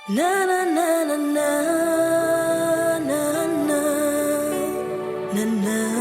Na na na na na na na na na.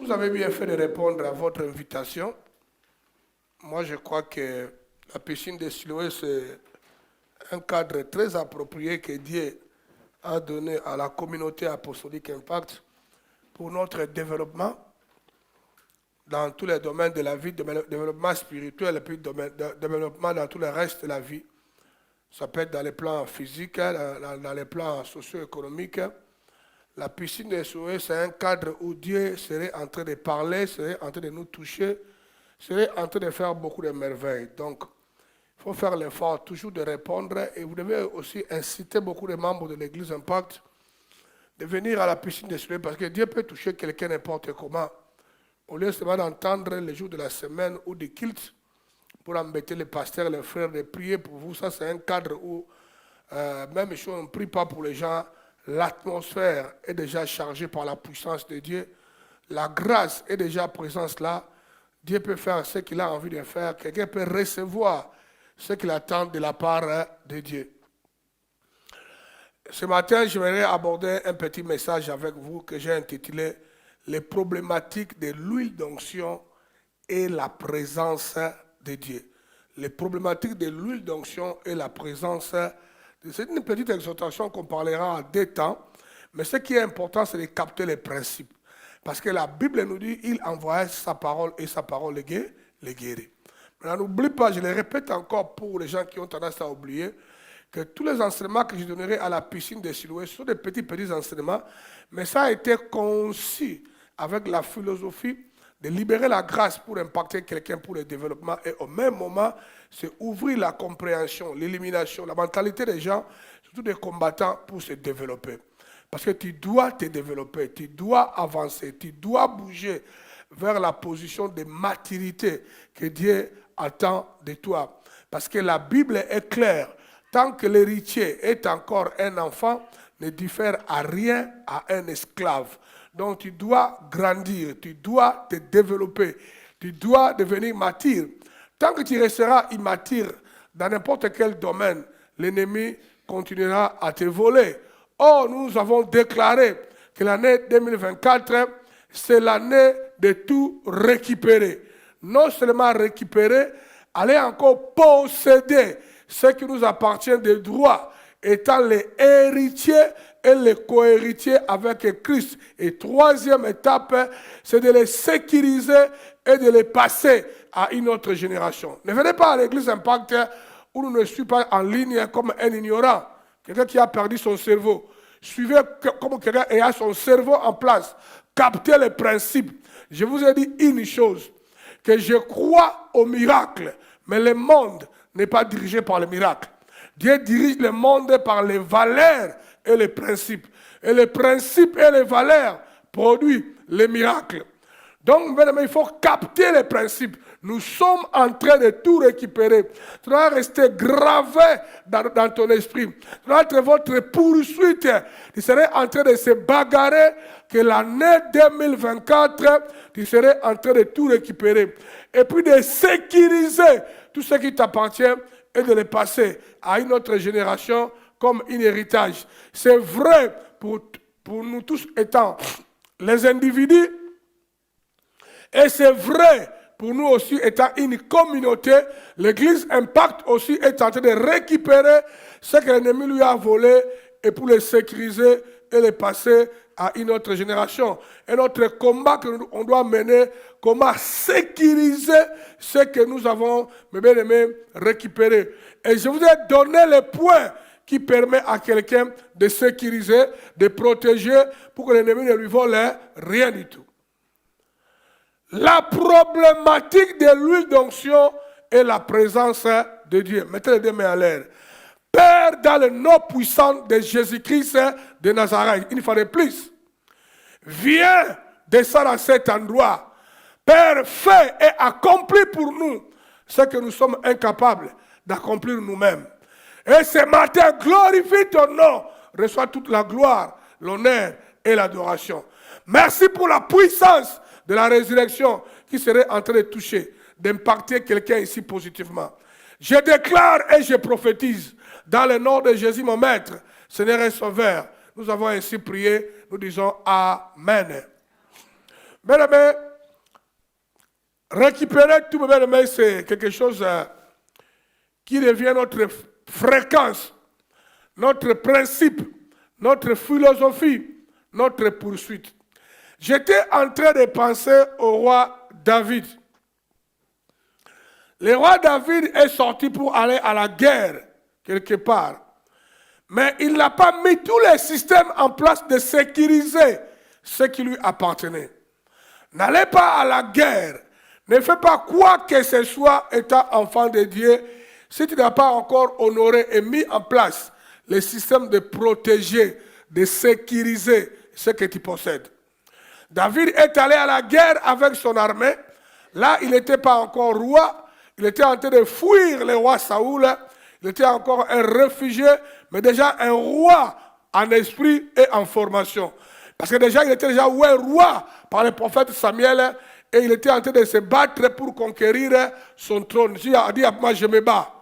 Vous avez bien fait de répondre à votre invitation. Moi, je crois que la piscine de Siloé, c'est un cadre très approprié que Dieu a donné à la communauté apostolique Impact pour notre développement dans tous les domaines de la vie, développement spirituel et puis développement dans tout le reste de la vie. Ça peut être dans les plans physiques, dans les plans socio-économiques. La piscine de Siloé, c'est un cadre où Dieu serait en train de parler, serait en train de nous toucher, serait en train de faire beaucoup de merveilles. Donc, il faut faire l'effort toujours de répondre et vous devez aussi inciter beaucoup de membres de l'Église Impact de venir à la piscine de Siloé parce que Dieu peut toucher quelqu'un n'importe comment. Au lieu seulement d'entendre les jours de la semaine ou des cultes, pour embêter les pasteurs, les frères, de prier pour vous. Ça, c'est un cadre où, même si on ne prie pas pour les gens, l'atmosphère est déjà chargée par la puissance de Dieu. La grâce est déjà présente là. Dieu peut faire ce qu'il a envie de faire. Quelqu'un peut recevoir ce qu'il attend de la part de Dieu. Ce matin, je voudrais aborder un petit message avec vous que j'ai intitulé « Les problématiques de l'huile d'onction et la présence de Dieu ». Les problématiques de l'huile d'onction et la présence de Dieu. C'est une petite exhortation qu'on parlera en 2 temps, mais ce qui est important, c'est de capter les principes. Parce que la Bible nous dit il envoie sa parole et sa parole les guérit. Maintenant, n'oublie pas, je le répète encore pour les gens qui ont tendance à oublier, que tous les enseignements que je donnerai à la piscine de Siloué sont des petits enseignements, mais ça a été conçu avec la philosophie de libérer la grâce pour impacter quelqu'un pour le développement et au même moment, c'est ouvrir la compréhension, l'élimination, la mentalité des gens, surtout des combattants pour se développer. Parce que tu dois te développer, tu dois avancer, tu dois bouger vers la position de maturité que Dieu attend de toi. Parce que la Bible est claire. Tant que l'héritier est encore un enfant, ne diffère à rien à un esclave. Donc tu dois grandir, tu dois te développer, tu dois devenir mature. Tant que tu resteras immature dans n'importe quel domaine, l'ennemi continuera à te voler. Or, nous avons déclaré que l'année 2024, c'est l'année de tout récupérer. Non seulement récupérer, aller encore posséder ce qui nous appartient de droit, étant les héritiers et les co-héritiers avec Christ. Et 3e étape, c'est de les sécuriser et de les passer à une autre génération. Ne venez pas à l'église Impact où nous ne sommes pas en ligne comme un ignorant, quelqu'un qui a perdu son cerveau. Suivez comme quelqu'un ayant son cerveau en place. Captez les principes. Je vous ai dit une chose, que je crois au miracle, mais le monde n'est pas dirigé par le miracle. Dieu dirige le monde par les valeurs et les principes. Et les principes et les valeurs produisent les miracles. Donc, il faut capter les principes. Nous sommes en train de tout récupérer. Ça doit rester gravé dans ton esprit. Ça doit être votre poursuite. Tu serais en train de se bagarrer que l'année 2024, tu serais en train de tout récupérer. Et puis de sécuriser tout ce qui t'appartient et de le passer à une autre génération comme un héritage. C'est vrai pour nous tous étant les individus. Et c'est vrai pour nous aussi étant une communauté. L'Église Impact aussi est en train de récupérer ce que l'ennemi lui a volé et pour le sécuriser et le passer à une autre génération. Et notre combat que on doit mener, comment sécuriser ce que nous avons, mes bien-aimés, récupéré. Et je vous ai donné le point qui permet à quelqu'un de sécuriser, de protéger pour que l'ennemi ne lui vole rien du tout. La problématique de l'huile d'onction est la présence de Dieu. Mettez les 2 mains en l'air. Père, dans le nom puissant de Jésus-Christ de Nazareth, une fois de plus, viens descendre à cet endroit. Père, fais et accomplis pour nous ce que nous sommes incapables d'accomplir nous-mêmes. Et ce matin, glorifie ton nom. Reçois toute la gloire, l'honneur et l'adoration. Merci pour la puissance de la résurrection qui serait en train de toucher, d'impacter quelqu'un ici positivement. Je déclare et je prophétise dans le nom de Jésus, mon Maître, Seigneur et Sauveur. Nous avons ainsi prié, nous disons Amen. Bien-aimés, récupérer tout, bien-aimés, c'est quelque chose qui devient notre fréquence, notre principe, notre philosophie, notre poursuite. J'étais en train de penser au roi David. Le roi David est sorti pour aller à la guerre, quelque part. Mais il n'a pas mis tous les systèmes en place de sécuriser ce qui lui appartenait. N'allez pas à la guerre. Ne fais pas quoi que ce soit étant enfant de Dieu si tu n'as pas encore honoré et mis en place les systèmes de protéger, de sécuriser ce que tu possèdes. David est allé à la guerre avec son armée. Là, il n'était pas encore roi. il était en train de fuir le roi Saoul. Il était encore un réfugié, mais déjà un roi en esprit et en formation. Parce que déjà, il était déjà un roi par le prophète Samuel et il était en train de se battre pour conquérir son trône. Il a dit, moi je me bats.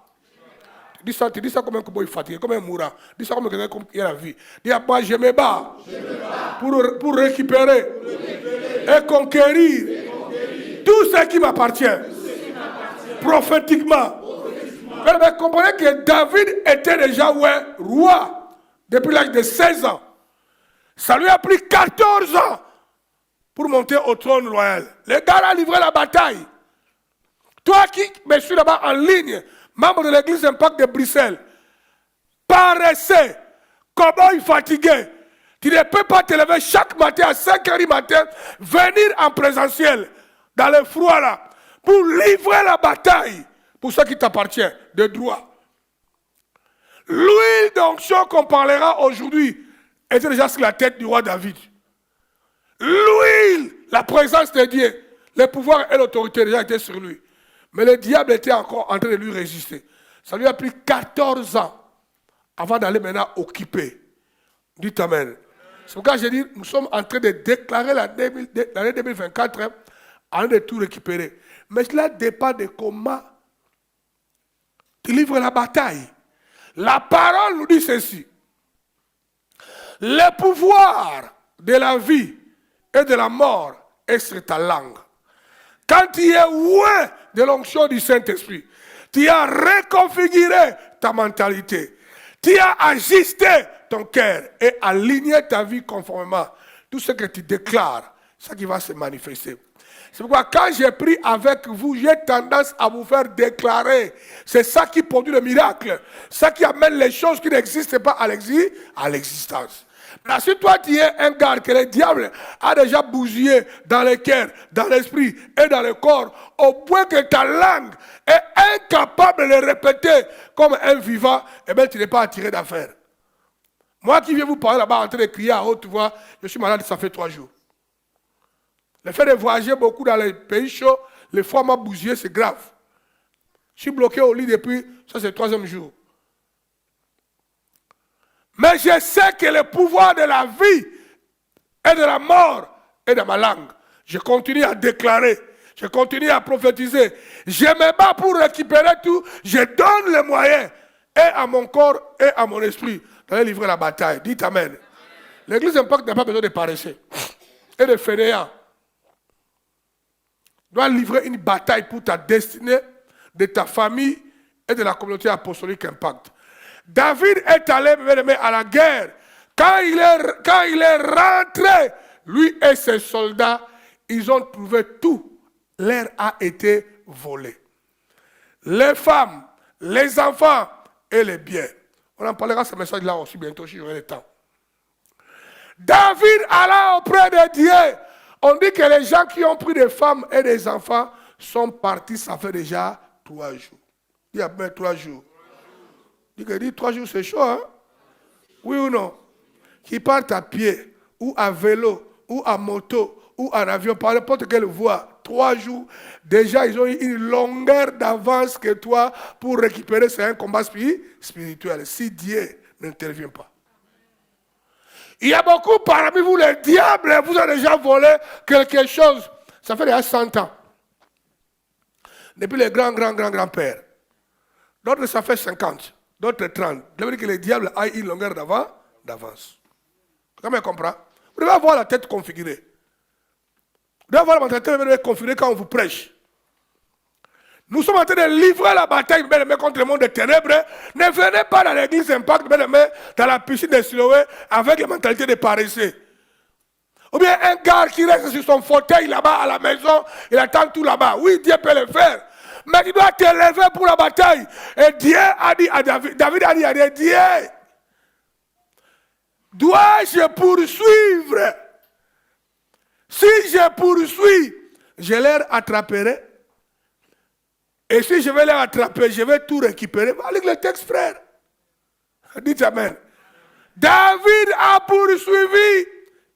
Tu dis ça comme un cowboy fatigué, comme un mourant. Dis ça comme quelqu'un qui a la vie. Dis, moi je me bats. Pour récupérer et conquérir tout ce qui m'appartient. Prophétiquement. Mais comprenez que David était déjà roi depuis l'âge de 16 ans. Ça lui a pris 14 ans pour monter au trône royal. Le gars a livré la bataille. Toi qui me suis là-bas en ligne, membre de l'église Impact de Bruxelles, paresseux, cowboy fatigué, tu ne peux pas te lever chaque matin à 5h du matin, venir en présentiel, dans le froid là, pour livrer la bataille pour ce qui t'appartient de droit. L'huile d'onction qu'on parlera aujourd'hui était déjà sur la tête du roi David. L'huile, la présence de Dieu, le pouvoir et l'autorité déjà étaient sur lui. Mais le diable était encore en train de lui résister. Ça lui a pris 14 ans avant d'aller maintenant occuper. Dites Amen. C'est pourquoi j'ai dit, nous sommes en train de déclarer l'année 2024 en train de tout récupérer. Mais cela dépend de comment tu livres la bataille. La parole nous dit ceci. Le pouvoir de la vie et de la mort est sur ta langue. Quand tu es loin de l'onction du Saint-Esprit, tu as reconfiguré ta mentalité. Tu as ajusté ton cœur et aligné ta vie conformément. Tout ce que tu déclares, c'est ça qui va se manifester. C'est pourquoi quand j'ai pris avec vous, j'ai tendance à vous faire déclarer. C'est ça qui produit le miracle. Ça qui amène les choses qui n'existent pas à l'existence. Là, si toi tu es un gars que le diable a déjà bousillé dans le cœur, dans l'esprit et dans le corps, au point que ta langue est incapable de le répéter comme un vivant, eh bien tu n'es pas attiré d'affaire. Moi qui viens vous parler là-bas en train de crier à haute voix, je suis malade, ça fait 3 jours. Le fait de voyager beaucoup dans les pays chauds, les foies m'a bousillé, c'est grave. Je suis bloqué au lit depuis, ça c'est le 3e jour. Mais je sais que le pouvoir de la vie et de la mort est dans ma langue. Je continue à déclarer, je continue à prophétiser. Je me bats pour récupérer tout, je donne les moyens et à mon corps et à mon esprit d'aller livrer la bataille. Dites Amen. L'église Impact n'a pas besoin de paresseux et de fainéants. Doit livrer une bataille pour ta destinée, de ta famille et de la communauté apostolique Impact. David est allé à la guerre. Quand il est rentré, lui et ses soldats, ils ont trouvé tout. L'air a été volé. Les femmes, les enfants et les biens. On en parlera de ce message-là aussi bientôt si j'aurai le temps. David alla auprès de Dieu. On dit que les gens qui ont pris des femmes et des enfants sont partis, ça fait déjà 3 jours. Il y a bien 3 jours. Dit 3 jours c'est chaud, hein? Oui ou non? Qui partent à pied, ou à vélo, ou à moto, ou en avion, par n'importe quelle voie, 3 jours, déjà ils ont eu une longueur d'avance que toi pour récupérer, c'est un combat spirituel. Si Dieu n'intervient pas. Il y a beaucoup parmi vous, le diable vous a déjà volé quelque chose. Ça fait déjà 100 ans. Depuis les grands-pères. D'autres, ça fait 50. D'autres 30. Ça veut dire que le diable a une longueur d'avance. Comment on comprend? Vous devez avoir la tête configurée. Vous devez avoir la mentalité configurée quand on vous prêche. Nous sommes en train de livrer la bataille contre le monde des ténèbres. Ne venez pas dans l'église Impact, dans la piscine de Siloé, avec la mentalité de paresseux. Ou bien un gars qui reste sur son fauteuil là-bas à la maison, il attend tout là-bas. Oui, Dieu peut le faire. Mais tu dois te lever pour la bataille. Et Dieu a dit à David a dit à Dieu, dois-je poursuivre? Si je poursuis, je les attraperai. Et si je vais les attraper, je vais tout récupérer. Avec le texte, frère. Dites Amen. David a poursuivi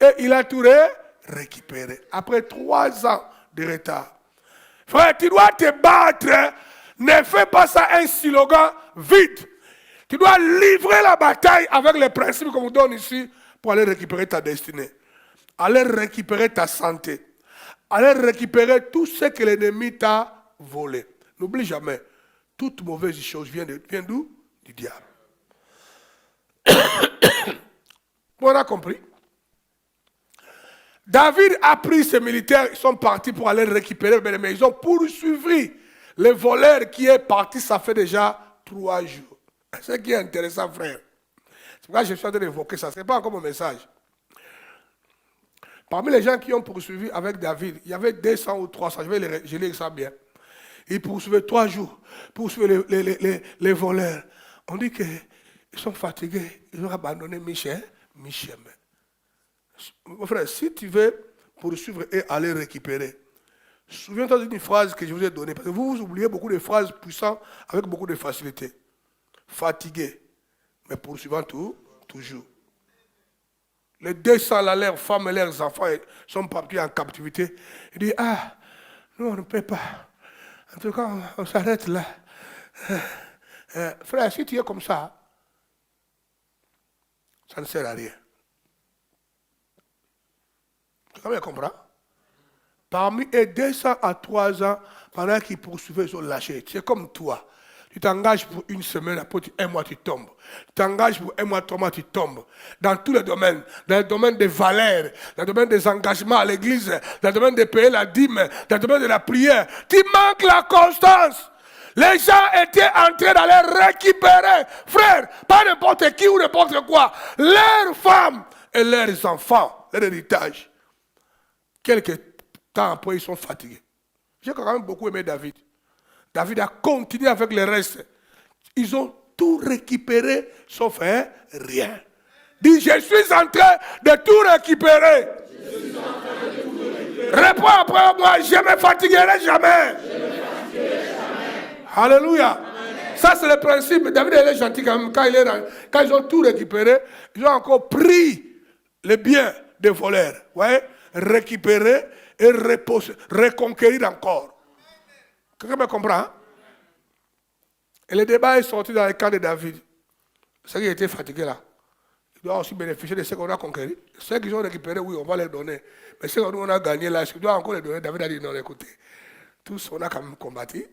et il a tout récupéré. Après 3 ans de retard. Frère, tu dois te battre. Ne fais pas ça un slogan vide. Tu dois livrer la bataille avec les principes qu'on vous donne ici pour aller récupérer ta destinée. Aller récupérer ta santé. Aller récupérer tout ce que l'ennemi t'a volé. N'oublie jamais, toute mauvaise chose vient d'où? Du diable. On a compris? David a pris ses militaires, ils sont partis pour aller récupérer, mais ils ont poursuivi le voleur qui est parti, ça fait déjà 3 jours. C'est ce qui est intéressant, frère. C'est pourquoi je suis en train d'évoquer ça. Ce n'est pas encore mon message. Parmi les gens qui ont poursuivi avec David, il y avait 200 ou 300, je lis ça bien. Ils poursuivaient 3 jours, poursuivaient les voleurs. On dit qu'ils sont fatigués, ils ont abandonné Michel. Mon frère, si tu veux poursuivre et aller récupérer, souviens-toi d'une phrase que je vous ai donnée, parce que vous oubliez beaucoup de phrases puissantes avec beaucoup de facilité. Fatigué, mais poursuivant toujours. Les 200, là, leurs femmes et leurs enfants sont partis en captivité. Ils disent, nous on ne peut pas. En tout cas, on s'arrête là. Frère, si tu es comme ça ne sert à rien. Tu comprends? Parmi les 200 à 3 ans, pendant qu'ils poursuivaient, ils ont lâché. C'est comme toi. Tu t'engages pour 1 semaine, après 1 mois, tu tombes. Tu t'engages pour 1 mois, 3 mois, tu tombes. Dans tous les domaines. Dans le domaine des valeurs, dans le domaine des engagements à l'église, dans le domaine de payer la dîme, dans le domaine de la prière. Tu manques la constance. Les gens étaient en train d'aller récupérer, frère, pas n'importe qui ou n'importe quoi, leurs femmes et leurs enfants, leur héritage. Quelques temps après, ils sont fatigués. J'ai quand même beaucoup aimé David. David a continué avec le reste. Ils ont tout récupéré, sauf rien. Dis, je suis en train de tout récupérer. Réponds après moi, je ne me fatiguerai jamais. Alléluia. Amen. Ça, c'est le principe. David, il est gentil quand même. Quand ils ont tout récupéré, ils ont encore pris les biens des voleurs. Ouais? Récupérer et reconquérir encore. Quelqu'un me comprend? Et le débat est sorti dans le cas de David. Ceux qui étaient fatigués là, ils doivent aussi bénéficier de ce qu'on a conquéri. Ceux qui ont récupéré, oui, on va les donner. Mais ceux qu'on a gagné là, ils doivent encore les donner. David a dit non, écoutez, tous on a quand même combattu.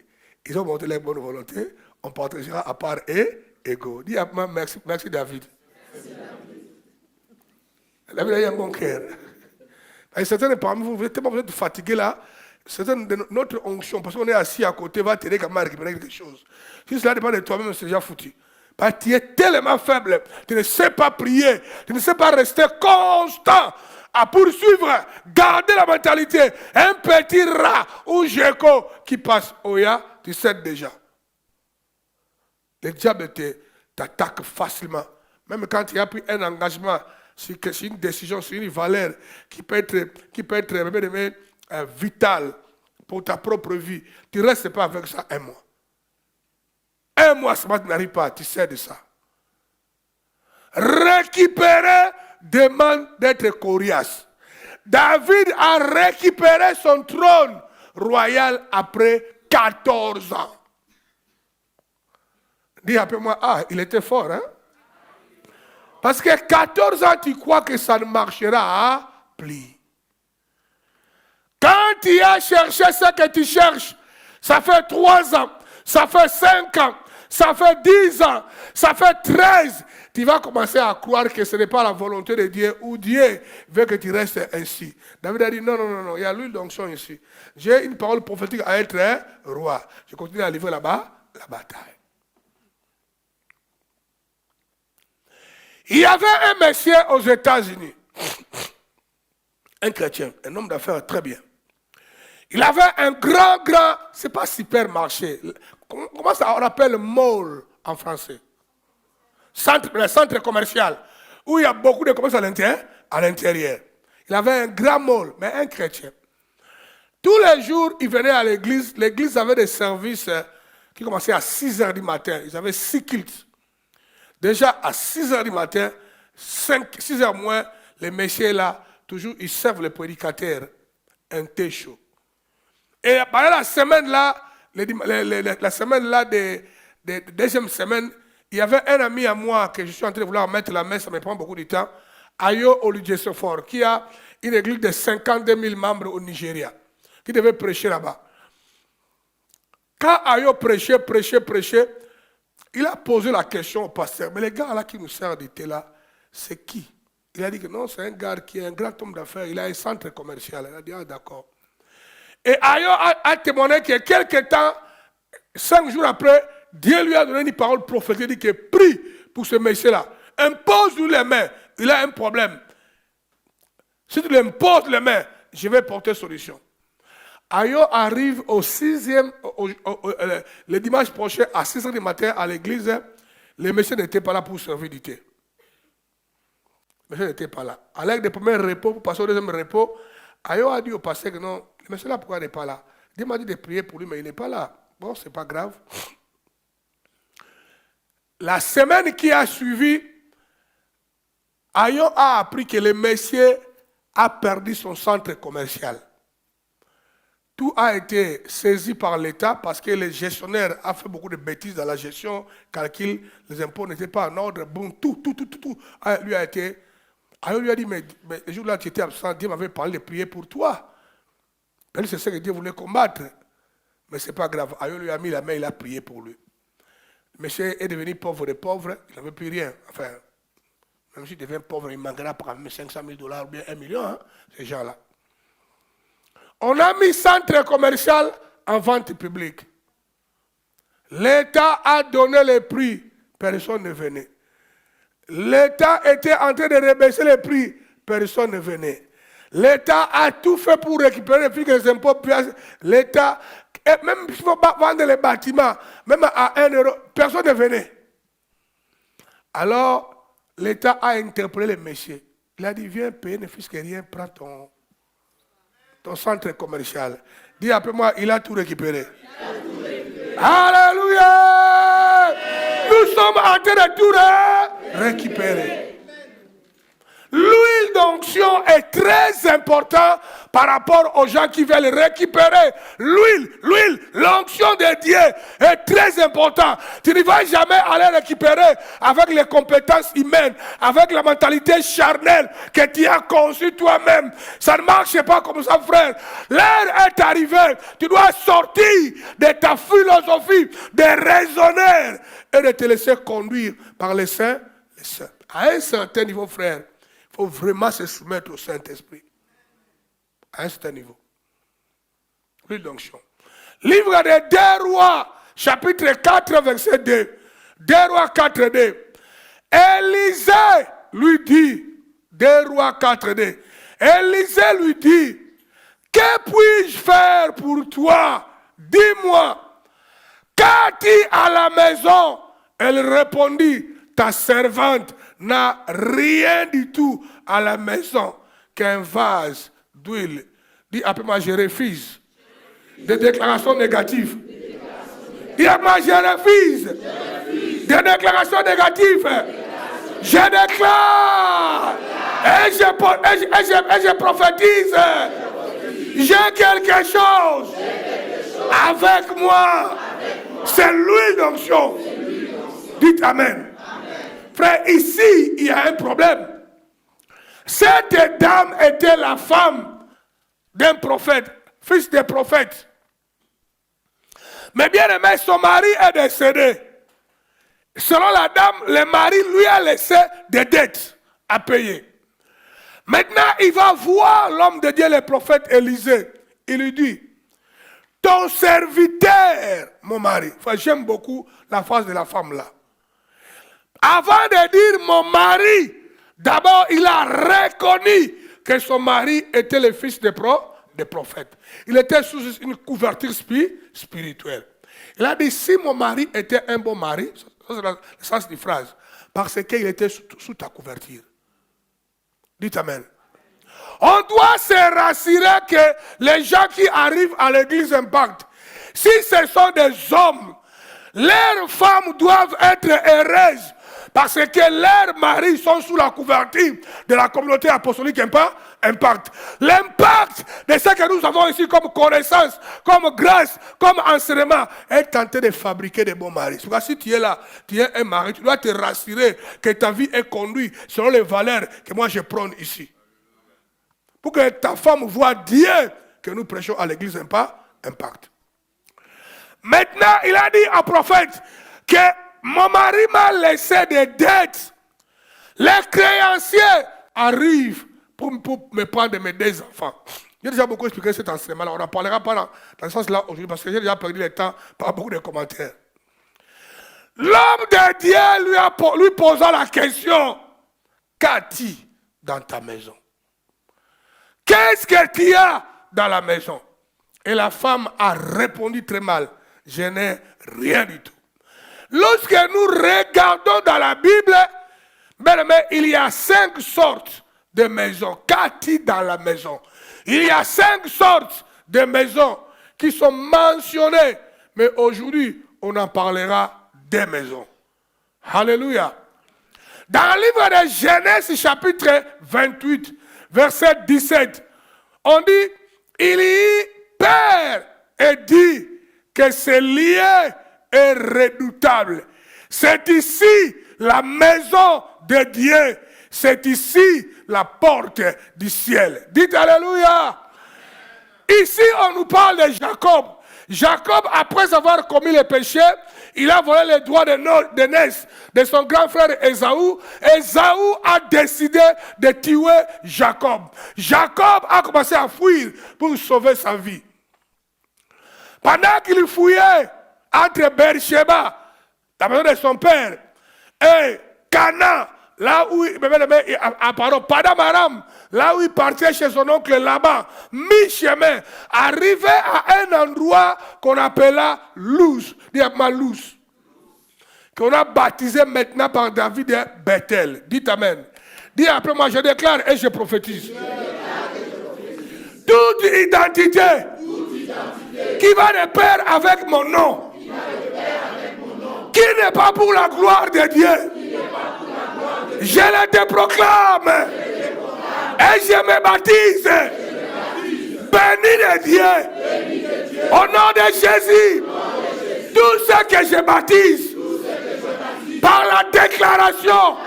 Ils ont montré leur bonne volonté. On partagera à part et égaux. Dis à moi, merci David. Merci David a eu un bon cœur. Et certains parmi vous, vous êtes tellement fatigués là. Certaines de notre onction, parce qu'on est assis à côté, va t'aider quand même à récupérer quelque chose. Si cela dépend de toi-même, c'est déjà foutu. Parce que tu es tellement faible, tu ne sais pas prier, tu ne sais pas rester constant à poursuivre, garder la mentalité. Un petit rat ou gecko qui passe au ya, tu sais déjà. Le diable t'attaque facilement. Même quand tu as pris un engagement, c'est une décision, c'est une valeur qui peut être vitale pour ta propre vie. Tu ne restes pas avec ça 1 mois. 1 mois, ça n'arrive pas, tu sais de ça. Récupérer demande d'être coriace. David a récupéré son trône royal après 14 ans. Dis après moi, il était fort, hein? Parce que 14 ans, tu crois que ça ne marchera plus. Quand tu as cherché ce que tu cherches, ça fait 3 ans, ça fait 5 ans, ça fait 10 ans, ça fait 13. Tu vas commencer à croire que ce n'est pas la volonté de Dieu ou Dieu veut que tu restes ainsi. David a dit non, il y a l'huile d'onction ici. J'ai une parole prophétique à être roi. Je continue à livrer là-bas la bataille. Il y avait un monsieur aux États-Unis, un chrétien, un homme d'affaires très bien. Il avait un grand, c'est pas supermarché. Comment ça on appelle mall en français? Le centre commercial, où il y a beaucoup de commerces à l'intérieur. Il avait un grand mall, mais un chrétien. Tous les jours, il venait à l'église. L'église avait des services qui commençaient à 6h du matin. Ils avaient 6 cultes. Déjà, à 6h du matin, 6h moins, les messieurs là, toujours, ils servent les prédicateurs un thé chaud. Et pendant la semaine là, la semaine là, deuxième semaine, il y avait un ami à moi que je suis en train de vouloir mettre la main, ça me prend beaucoup de temps, Ayo Olujesofor, qui a une église de 52 000 membres au Nigeria, qui devait prêcher là-bas. Quand Ayo prêchait, il a posé la question au pasteur, mais les gars là qui nous servent d'été là, c'est qui? Il a dit que non, c'est un gars qui est un grand homme d'affaires, il a un centre commercial. Il a dit, ah d'accord. Et Ayo a témoigné que quelque temps, 5 jours après, Dieu lui a donné une parole prophétique, il dit que prie pour ce monsieur-là. Impose-lui les mains, il a un problème. Si tu lui imposes les mains, je vais porter solution. Ayo arrive au 6e, le dimanche prochain, à 6h du matin, à l'église. Le monsieur n'était pas là pour servir du thé. Le monsieur n'était pas là. À l'aide des premiers repos, pour passer au deuxième repos, Ayo a dit au pasteur que non, le monsieur là, pourquoi il n'est pas là? Dieu m'a dit de prier pour lui, mais il n'est pas là. Bon, c'est pas grave. La semaine qui a suivi, Ayo a appris que le monsieur a perdu son centre commercial. Tout a été saisi par l'État parce que le gestionnaire a fait beaucoup de bêtises dans la gestion, calcul, les impôts n'étaient pas en ordre, bon, tout. Lui a été. Ayo lui a dit, mais le jour-là, tu étais absent, Dieu m'avait parlé de prier pour toi. Mais c'est ce que Dieu voulait combattre. Mais ce n'est pas grave. Ayo lui a mis la main, il a prié pour lui. Le monsieur est devenu pauvre de pauvre, il n'avait plus rien. Enfin, même s'il devient pauvre, il manquera par 500 000 $ ou bien 1 million, hein, ces gens-là. On a mis centre commercial en vente publique. L'État a donné les prix, personne ne venait. L'État était en train de rebaisser les prix, personne ne venait. L'État a tout fait pour récupérer les impôts. L'État, même s'il faut vendre les bâtiments, même à 1 euro, personne ne venait. Alors, l'État a interpellé les messieurs. Il a dit, viens payer, ne fût-ce que rien, prends ton centre commercial. Dis après moi, il a tout récupéré. Alléluia! Nous sommes en train de tout récupérer. L'huile d'onction est très important par rapport aux gens qui veulent récupérer l'huile, l'onction de Dieu est très important. Tu ne vas jamais aller récupérer avec les compétences humaines, avec la mentalité charnelle que tu as conçue toi-même. Ça ne marche pas comme ça, frère. L'heure est arrivée. Tu dois sortir de ta philosophie de raisonner et de te laisser conduire par les saints. À un certain niveau, frère, il faut vraiment se soumettre au Saint-Esprit. À un certain niveau. L'huile d'onction. Livre de 2 Rois, chapitre 4, verset 2. 2 Rois 4, 2. Élisée lui dit, 2 Rois 4, 2. Élisée lui dit, que puis-je faire pour toi? Dis-moi. Qu'as-tu à la maison? Elle répondit, ta servante n'a rien du tout à la maison qu'un vase d'huile. Dis après moi, je refuse. Des déclarations négatives. Dis après moi, je refuse. Des déclarations négatives. Je déclare. Et je prophétise. J'ai quelque chose avec moi. C'est l'huile d'onction. Dites Amen. Frère, ici, il y a un problème. Cette dame était la femme d'un prophète, fils de prophète. Mais bien aimé, son mari est décédé. Selon la dame, le mari lui a laissé des dettes à payer. Maintenant, il va voir l'homme de Dieu, le prophète Élisée. Il lui dit, ton serviteur, mon mari. Enfin, j'aime beaucoup la phrase de la femme là. Avant de dire mon mari, d'abord il a reconnu que son mari était le fils de prophète. Il était sous une couverture spirituelle. Il a dit, si mon mari était un bon mari, ça c'est le sens de la phrase, parce qu'il était sous ta couverture. Dites Amen. On doit se rassurer que les gens qui arrivent à l'église Impact, si ce sont des hommes, leurs femmes doivent être heureuses. Parce que leurs maris sont sous la couverture de la communauté apostolique Impact. L'impact de ce que nous avons ici comme connaissance, comme grâce, comme enseignement, est tenté de fabriquer des bons maris. Si tu es là, tu es un mari, tu dois te rassurer que ta vie est conduite selon les valeurs que moi je prône ici. Pour que ta femme voit Dieu que nous prêchons à l'église Impact. Maintenant, il a dit au prophète que mon mari m'a laissé des dettes. Les créanciers arrivent pour me prendre mes 2 enfants. J'ai déjà beaucoup expliqué cet enseignement-là. On n'en parlera pas dans ce sens-là aujourd'hui parce que j'ai déjà perdu le temps par beaucoup de commentaires. L'homme de Dieu lui posa la question: qu'as-tu dans ta maison? Qu'est-ce que tu as dans la maison? Et la femme a répondu très mal: je n'ai rien du tout. Lorsque nous regardons dans la Bible, il y a 5 sortes de maisons. Qu'as-tu dans la maison? Il y a 5 sortes de maisons qui sont mentionnées. Mais aujourd'hui, on en parlera des maisons. Alléluia. Dans le livre de Genèse, chapitre 28, verset 17, on dit: il y perd et dit que ce lieu est redoutable. C'est ici la maison de Dieu. C'est ici la porte du ciel. Dites Alléluia. Ici, on nous parle de Jacob. Jacob, après avoir commis le péché, il a volé les droits d'aînesse de son grand frère Ésaü. Ésaü a décidé de tuer Jacob. Jacob a commencé à fuir pour sauver sa vie. Pendant qu'il fouillait entre Beersheba, la maison de son père, et Canaan, là où Padam Aram, là où il partait chez son oncle Laban, mi-chemin, arrivé à un endroit qu'on appela Luz, qu'on a baptisé maintenant par David de Bethel. Dites Amen. Dis après moi, je déclare et je prophétise. Toute identité qui va de pair avec mon nom, qui n'est pas pour la gloire de Dieu, je le déproclame et je me baptise. Béni de Dieu. Au nom de Jésus, tout ce que je baptise par la déclaration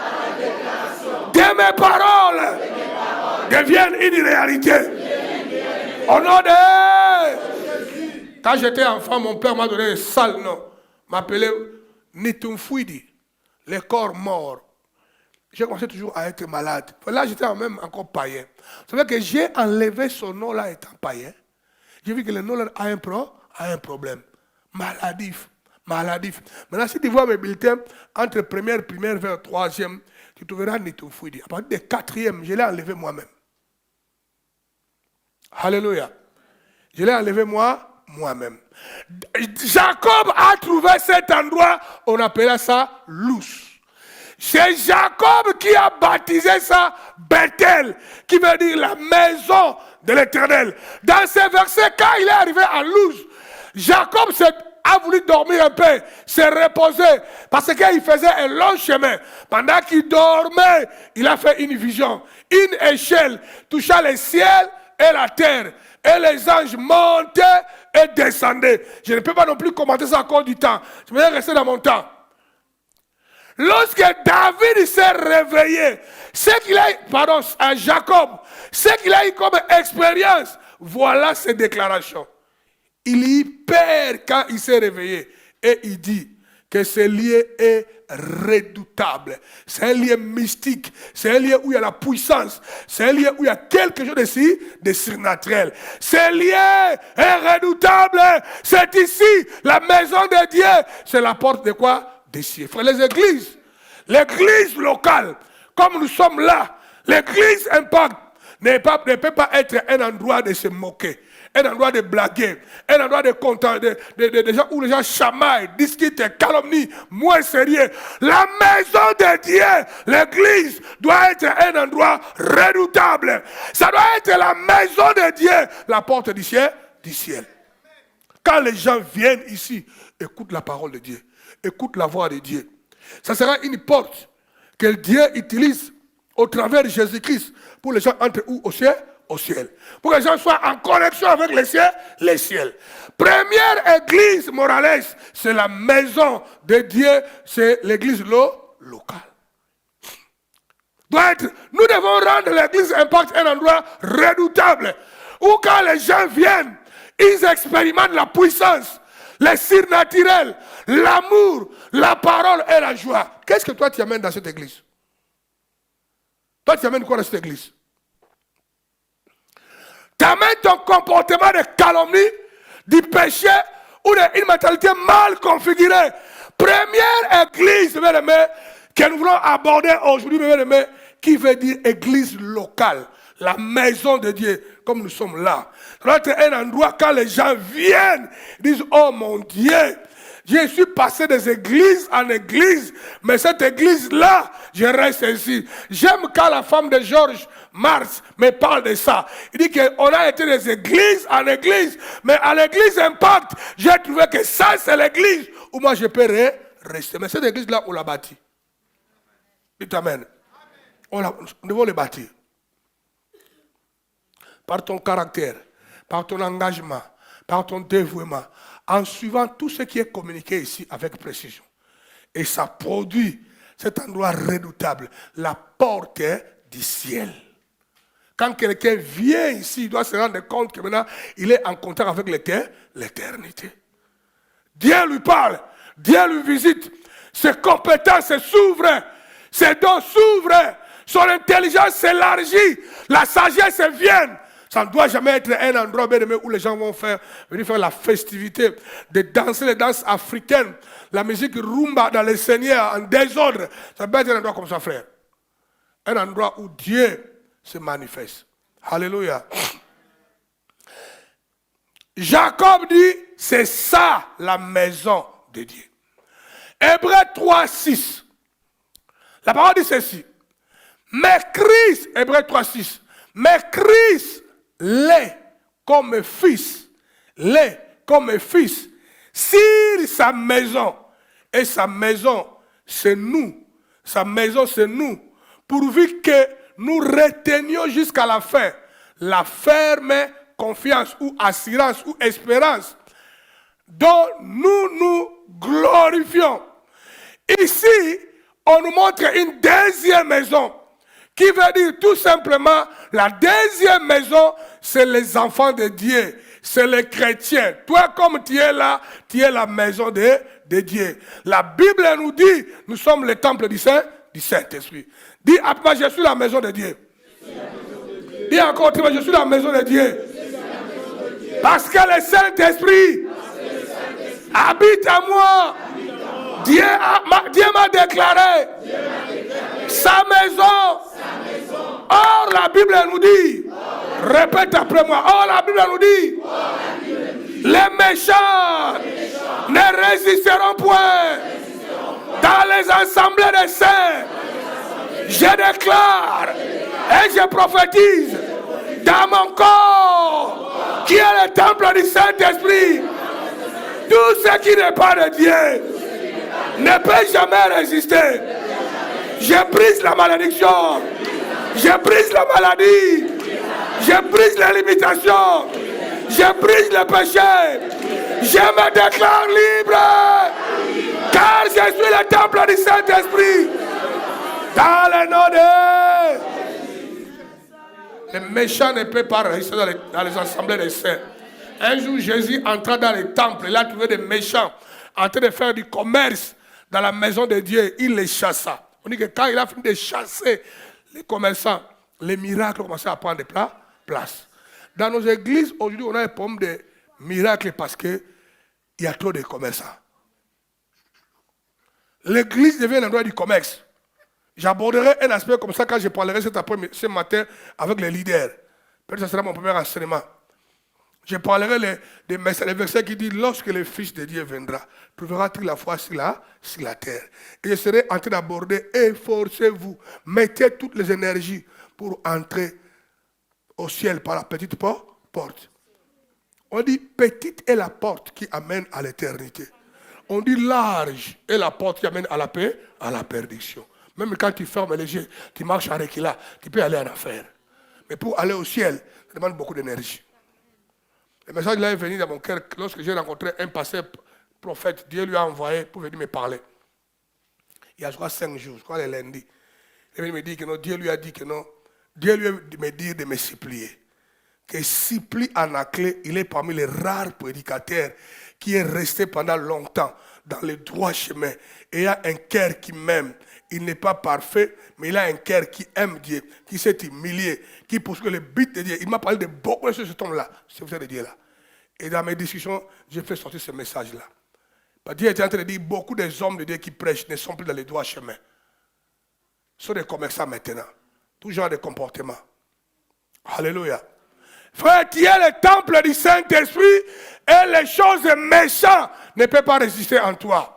de mes paroles deviennent une réalité. Au nom de... Quand j'étais enfant, mon père m'a donné un sale nom. M'appelait Nitumfuidi, le corps mort. J'ai commencé toujours à être malade. Là, j'étais même encore païen. Ça veut dire que j'ai enlevé ce nom-là étant païen. J'ai vu que le nom-là a un problème. Maladif. Maintenant, si tu vois mes bulletins, entre première vers 3e, tu trouveras Nitumfuidi. À partir de 4e, je l'ai enlevé moi-même. Alléluia. Je l'ai enlevé moi-même. Jacob a trouvé cet endroit, on appelait ça Luz. C'est Jacob qui a baptisé ça Bethel, qui veut dire la maison de l'Éternel. Dans ces versets, quand il est arrivé à Luz, Jacob a voulu dormir un peu, se reposer, parce qu'il faisait un long chemin. Pendant qu'il dormait, il a fait une vision. Une échelle touchant le ciel et la terre. Et les anges montaient et descendaient. Je ne peux pas non plus commenter ça à cause du temps. Je vais rester dans mon temps. Lorsque David s'est réveillé, à Jacob, ce qu'il a eu comme expérience, voilà ses déclarations. Il y perd quand il s'est réveillé et il dit que ce lieu est redoutable. C'est un lieu mystique. C'est un lieu où il y a la puissance. C'est un lieu où il y a quelque chose de surnaturel. Ce lieu est redoutable. C'est ici la maison de Dieu. C'est la porte de quoi? Des cieux. Les églises. L'église locale. Comme nous sommes là. L'église Impact ne peut pas être un endroit de se moquer. Un endroit de blaguer, un endroit de gens où les gens chamaillent, discutent, calomnient, moins sérieux. La maison de Dieu, l'église, doit être un endroit redoutable. Ça doit être la maison de Dieu, la porte du ciel. Quand les gens viennent ici, écoutent la parole de Dieu, écoutent la voix de Dieu. Ça sera une porte que Dieu utilise au travers de Jésus-Christ pour les gens entrent où? Au ciel? Au ciel. Pour que les gens soient en connexion avec les ciels, les ciels. Première église morales, c'est la maison de Dieu, c'est l'église locale. Nous devons rendre l'église Impact un endroit redoutable, où quand les gens viennent, ils expérimentent la puissance, les surnaturels, l'amour, la parole et la joie. Qu'est-ce que toi tu amènes dans cette église? Toi tu amènes quoi dans cette église? Tu amènes ton comportement de calomnie, du péché ou d'une mentalité mal configurée. Première église, bien aimé, que nous voulons aborder aujourd'hui, bien aimé, qui veut dire église locale, la maison de Dieu, comme nous sommes là. Ça doit être un endroit quand les gens viennent, ils disent, oh mon Dieu, je suis passé des églises en église, mais cette église-là, je reste ici. J'aime quand la femme de Georges Mars me parle de ça. Il dit qu'on a été des églises en église, mais à l'église Impact, j'ai trouvé que ça, c'est l'église où moi je peux rester. Mais cette église-là, on l'a bâtie. Dites amen. Nous devons le bâtir. Par ton caractère, par ton engagement, par ton dévouement, en suivant tout ce qui est communiqué ici avec précision. Et ça produit cet endroit redoutable, la porte du ciel. Quand quelqu'un vient ici, il doit se rendre compte que maintenant, il est en contact avec l'éternité. Dieu lui parle, Dieu lui visite, ses compétences s'ouvrent, ses dons s'ouvrent, son intelligence s'élargit, la sagesse vient. Ça ne doit jamais être un endroit bien aimé où les gens vont venir faire la festivité, de danser les danses africaines, la musique rumba dans les seigneurs en désordre. Ça peut être un endroit comme ça, frère. Un endroit où Dieu se manifeste. Alléluia. Jacob dit, c'est ça la maison de Dieu. Hébreux 3, 6. La parole dit ceci. Mais Christ, Hébreux 3, 6. Mais Christ l'est comme fils, sur sa maison. Et sa maison, c'est nous. Sa maison, c'est nous. Pourvu que nous retenions jusqu'à la fin la ferme confiance ou assurance ou espérance dont nous nous glorifions. Ici, on nous montre une deuxième maison qui veut dire tout simplement la deuxième maison, c'est les enfants de Dieu, c'est les chrétiens. Toi, comme tu es là, tu es la maison de Dieu. La Bible nous dit, nous sommes le temple du Saint-Esprit. Dis après moi, je suis la maison de Dieu. Dis encore, je suis la maison de Dieu. Parce que le Saint-Esprit habite à moi. Dieu m'a déclaré sa maison. Or, la Bible nous dit, répète après moi, or la Bible nous dit, les méchants ne résisteront point dans les assemblées des saints. Je déclare et je prophétise dans mon corps, qui est le temple du Saint-Esprit, tout ce qui n'est pas de Dieu ne peut jamais résister. Je brise la malédiction, je brise la maladie, je brise les limitations, je brise le péché, je me déclare libre, car je suis le temple du Saint-Esprit. Dans le nom de... Les méchants ne peuvent pas résister dans les assemblées des saints. Un jour, Jésus entra dans les temples, il a trouvé des méchants en train de faire du commerce dans la maison de Dieu. Il les chassa. On dit que quand il a fini de chasser les commerçants, les miracles ont commencé à prendre place. Dans nos églises, aujourd'hui, on a un problème de miracles parce qu'il y a trop de commerçants. L'église devient un endroit du commerce. J'aborderai un aspect comme ça quand je parlerai ce matin avec les leaders. Peut-être que ce sera mon premier enseignement. Je parlerai des versets qui disent, lorsque le Fils de Dieu viendra, trouvera-t-il la foi sur la terre. Et je serai en train d'aborder, efforcez-vous, mettez toutes les énergies pour entrer au ciel par la petite porte. On dit, petite est la porte qui amène à l'éternité. On dit, large est la porte qui amène à la paix, à la perdition. Même quand tu fermes les yeux, tu marches en reculant, tu peux aller en enfer. Mais pour aller au ciel, ça demande beaucoup d'énergie. Le message là est venu dans mon cœur lorsque j'ai rencontré un passé prophète. Dieu lui a envoyé pour venir me parler. Il y a je crois 5 jours, je crois le lundi. Il me dit que non, Dieu lui a dit que non. Dieu lui a dit de me supplier. Que supplie Anaclé, il est parmi les rares prédicateurs qui est resté pendant longtemps dans le droit chemin. Et il a un cœur qui m'aime. Il n'est pas parfait, mais il a un cœur qui aime Dieu, qui s'est humilié, qui poursuit le but de Dieu. Il m'a parlé de beaucoup de choses sur cet homme-là, ce de Dieu-là. Et dans mes discussions, j'ai fait sortir ce message-là. Dieu était en train de dire beaucoup des hommes de Dieu qui prêchent ne sont plus dans les droits chemins. Ils sont des commerçants maintenant. Tout genre de comportement. Alléluia. Frère, tu es le temple du Saint-Esprit et les choses méchantes ne peuvent pas résister en toi.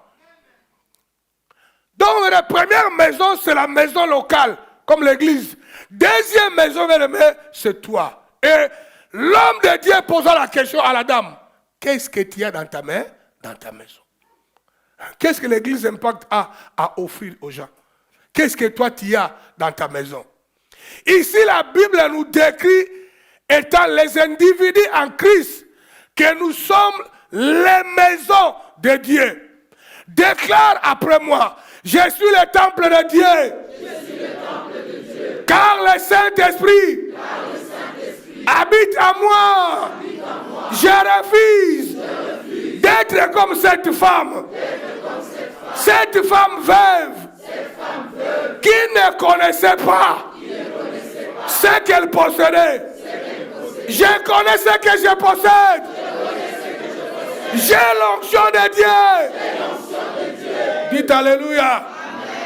Donc la première maison, c'est la maison locale, comme l'église. Deuxième maison, c'est toi. Et l'homme de Dieu posa la question à la dame. Qu'est-ce que tu as dans ta main, dans ta maison? Qu'est-ce que l'église Impact a à offrir aux gens? Qu'est-ce que toi tu as dans ta maison? Ici, la Bible nous décrit étant les individus en Christ, que nous sommes les maisons de Dieu. Déclare après moi, je suis le temple de Dieu. Je suis le temple de Dieu. Car le Saint-Esprit habite en moi. Je refuse d'être comme cette femme. Cette femme veuve qui ne connaissait pas ce qu'elle possédait. Je connais ce que je possède. J'ai l'onction de Dieu. Dites Alléluia. Amen.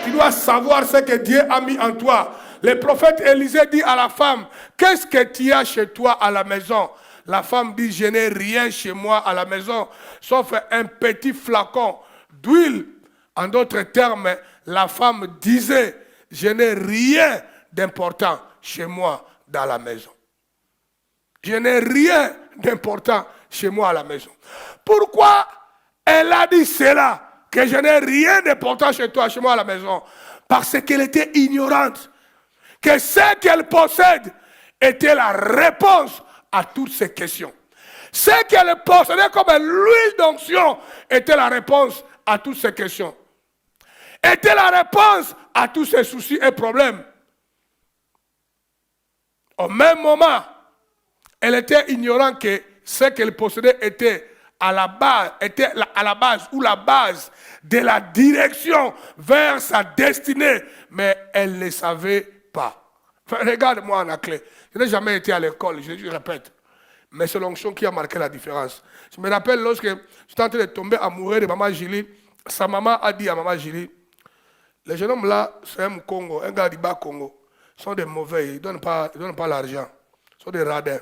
Tu dois savoir ce que Dieu a mis en toi. Le prophète Élisée dit à la femme, qu'est-ce que tu as chez toi à la maison? La femme dit, je n'ai rien chez moi à la maison, sauf un petit flacon d'huile. En d'autres termes, la femme disait, je n'ai rien d'important chez moi dans la maison. Je n'ai rien d'important chez moi à la maison. Pourquoi elle a dit cela? Que je n'ai rien d'important chez toi, chez moi à la maison. Parce qu'elle était ignorante. Que ce qu'elle possède était la réponse à toutes ces questions. Ce qu'elle possédait comme l'huile d'onction était la réponse à toutes ces questions. Était la réponse à tous ces soucis et problèmes. Au même moment, elle était ignorante que ce qu'elle possédait était à la base ou la base de la direction vers sa destinée, mais elle ne savait pas. Enfin, regarde-moi en clé. Je n'ai jamais été à l'école, je répète. Mais c'est l'onction qui a marqué la différence. Je me rappelle lorsque j'étais en train de tomber amoureux de maman Julie, sa maman a dit à maman Julie, les jeunes hommes là, c'est un Congo, un gars du bas Congo, sont des mauvais, ils ne donnent pas l'argent, ils sont des radins.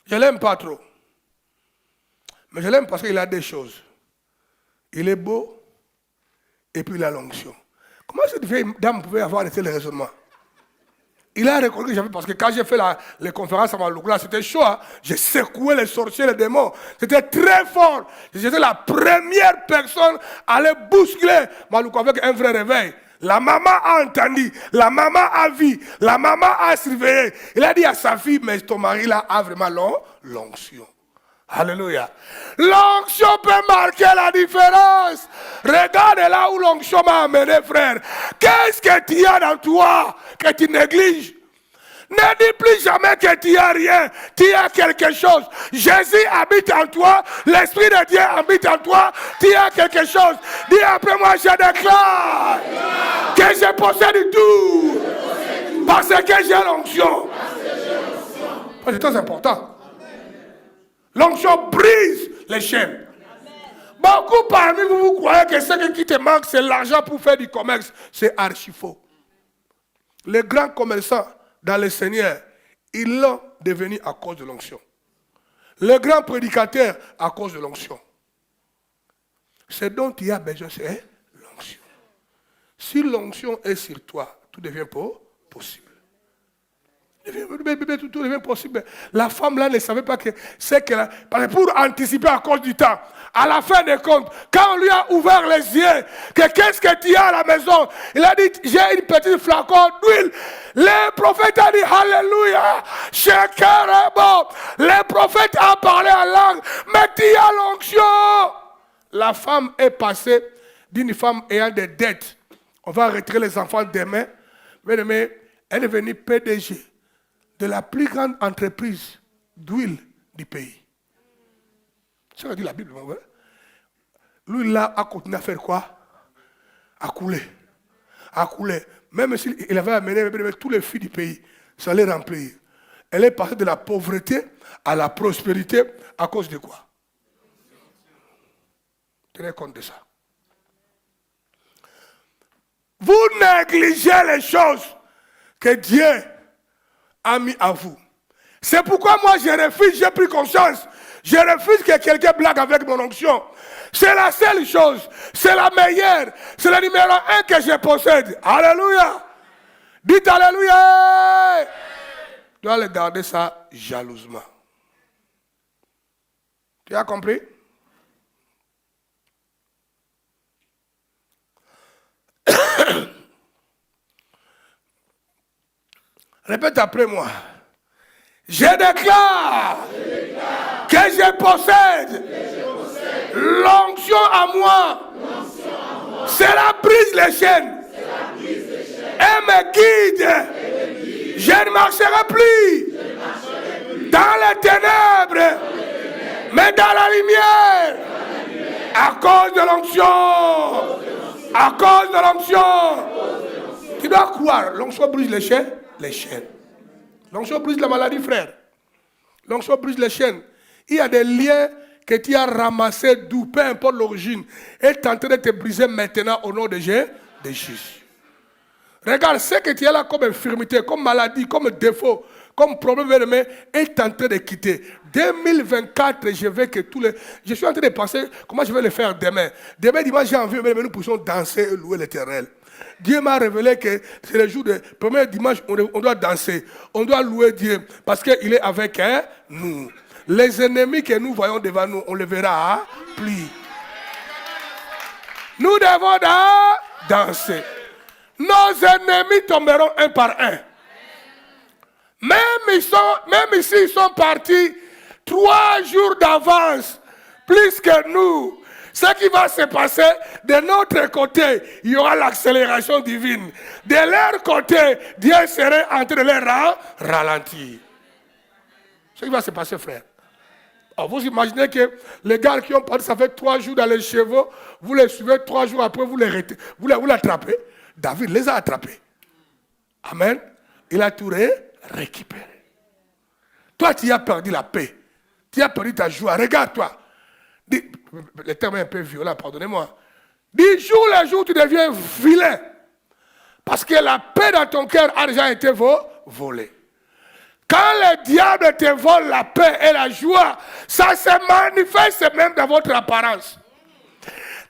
Je ne l'aime pas trop. Mais je l'aime parce qu'il a des choses. Il est beau et puis il a l'onction. Comment cette vieille dame pouvait avoir de tels raisonnements? Il a reconnu que j'avais, parce que quand j'ai fait les conférences à Maloukoula, c'était chaud. Hein? J'ai secoué les sorciers, les démons. C'était très fort. J'étais la première personne à aller bousculer Maloukoula avec un vrai réveil. La maman a entendu, la maman a vu, la maman a surveillé. Il a dit à sa fille, mais ton mari là a vraiment l'onction. Alléluia. L'onction peut marquer la différence. Regarde là où l'onction m'a amené, frère. Qu'est-ce que tu as dans toi que tu négliges? Ne dis plus jamais que tu n'as rien. Tu as quelque chose. Jésus habite en toi. L'Esprit de Dieu habite en toi. Tu as quelque chose. Dis après moi, je déclare que je possède tout. Parce que j'ai l'onction. C'est très important. L'onction brise les chaînes. Beaucoup parmi vous, vous croyez que ce qui te manque, c'est l'argent pour faire du commerce. C'est archi faux. Les grands commerçants dans le Seigneur, ils l'ont devenu à cause de l'onction. Les grands prédicateurs à cause de l'onction. Ce dont il y a besoin, c'est l'onction. Si l'onction est sur toi, tout devient possible. Tout devient possible. La femme là ne savait pas que c'est qu'elle a. Parce que pour anticiper à cause du temps, à la fin des comptes, quand on lui a ouvert les yeux, que qu'est-ce que tu as à la maison, il a dit, j'ai une petite flacon d'huile. Le prophète a dit, Alléluia, chacun est bon. Le prophète a parlé en langue, mais tu as l'onction. La femme est passée d'une femme ayant des dettes. On va retirer les enfants demain. Mais elle est devenue PDG de la plus grande entreprise d'huile du pays. C'est ce que dit la Bible. Ouais. Lui, là, a continué à faire quoi? À couler. À couler. Même s'il avait amené tous les filles du pays, ça allait remplir. Elle est passée de la pauvreté à la prospérité à cause de quoi? Tenez compte de ça. Vous négligez les choses que Dieu a mis à vous. C'est pourquoi moi je refuse, j'ai pris conscience. Je refuse que quelqu'un blague avec mon onction. C'est la seule chose, c'est la meilleure, c'est le numéro 1 que je possède. Alléluia. Dites Alléluia. Tu dois le garder ça jalousement. Tu as compris? Répète après moi. Je déclare que je possède l'onction à moi. Cela brise les chaînes et me guide. Je ne marcherai plus dans les ténèbres, mais dans la lumière. À cause de l'onction. À cause de l'onction. Tu dois croire. L'onction brise les chaînes. Les chaînes. L'onction brise la maladie, frère. L'onction brise les chaînes. Il y a des liens que tu as ramassés d'où, peu importe l'origine, et tu es en train de te briser maintenant au nom de Jésus. Regarde, ce que tu as là comme infirmité, comme maladie, comme défaut, comme problème, est en train de quitter. 2024, je suis en train de penser comment je vais le faire demain. Demain, dimanche, j'ai envie, mais nous puissions danser et louer l'Éternel. Dieu m'a révélé que c'est le jour de premier dimanche, on doit danser, on doit louer Dieu, parce qu'il est avec nous. Les ennemis que nous voyons devant nous, on les verra plus. Nous devons danser. Nos ennemis tomberont un par un. Même ici, ils sont partis 3 jours d'avance, plus que nous. Ce qui va se passer, de notre côté, il y aura l'accélération divine. De leur côté, Dieu serait en train de les ralentir. Ce qui va se passer, frère. Alors, vous imaginez que les gars qui ont parti, ça fait 3 jours dans les chevaux, vous les suivez 3 jours après, vous les attrapez. David les a attrapés. Amen. Il a tout récupéré. Toi, tu as perdu la paix. Tu as perdu ta joie. Regarde-toi. Le terme est un peu violent, pardonnez-moi. Dis, jour le jour, tu deviens vilain. Parce que la paix dans ton cœur a déjà été volée. Quand le diable te vole la paix et la joie, ça se manifeste même dans votre apparence.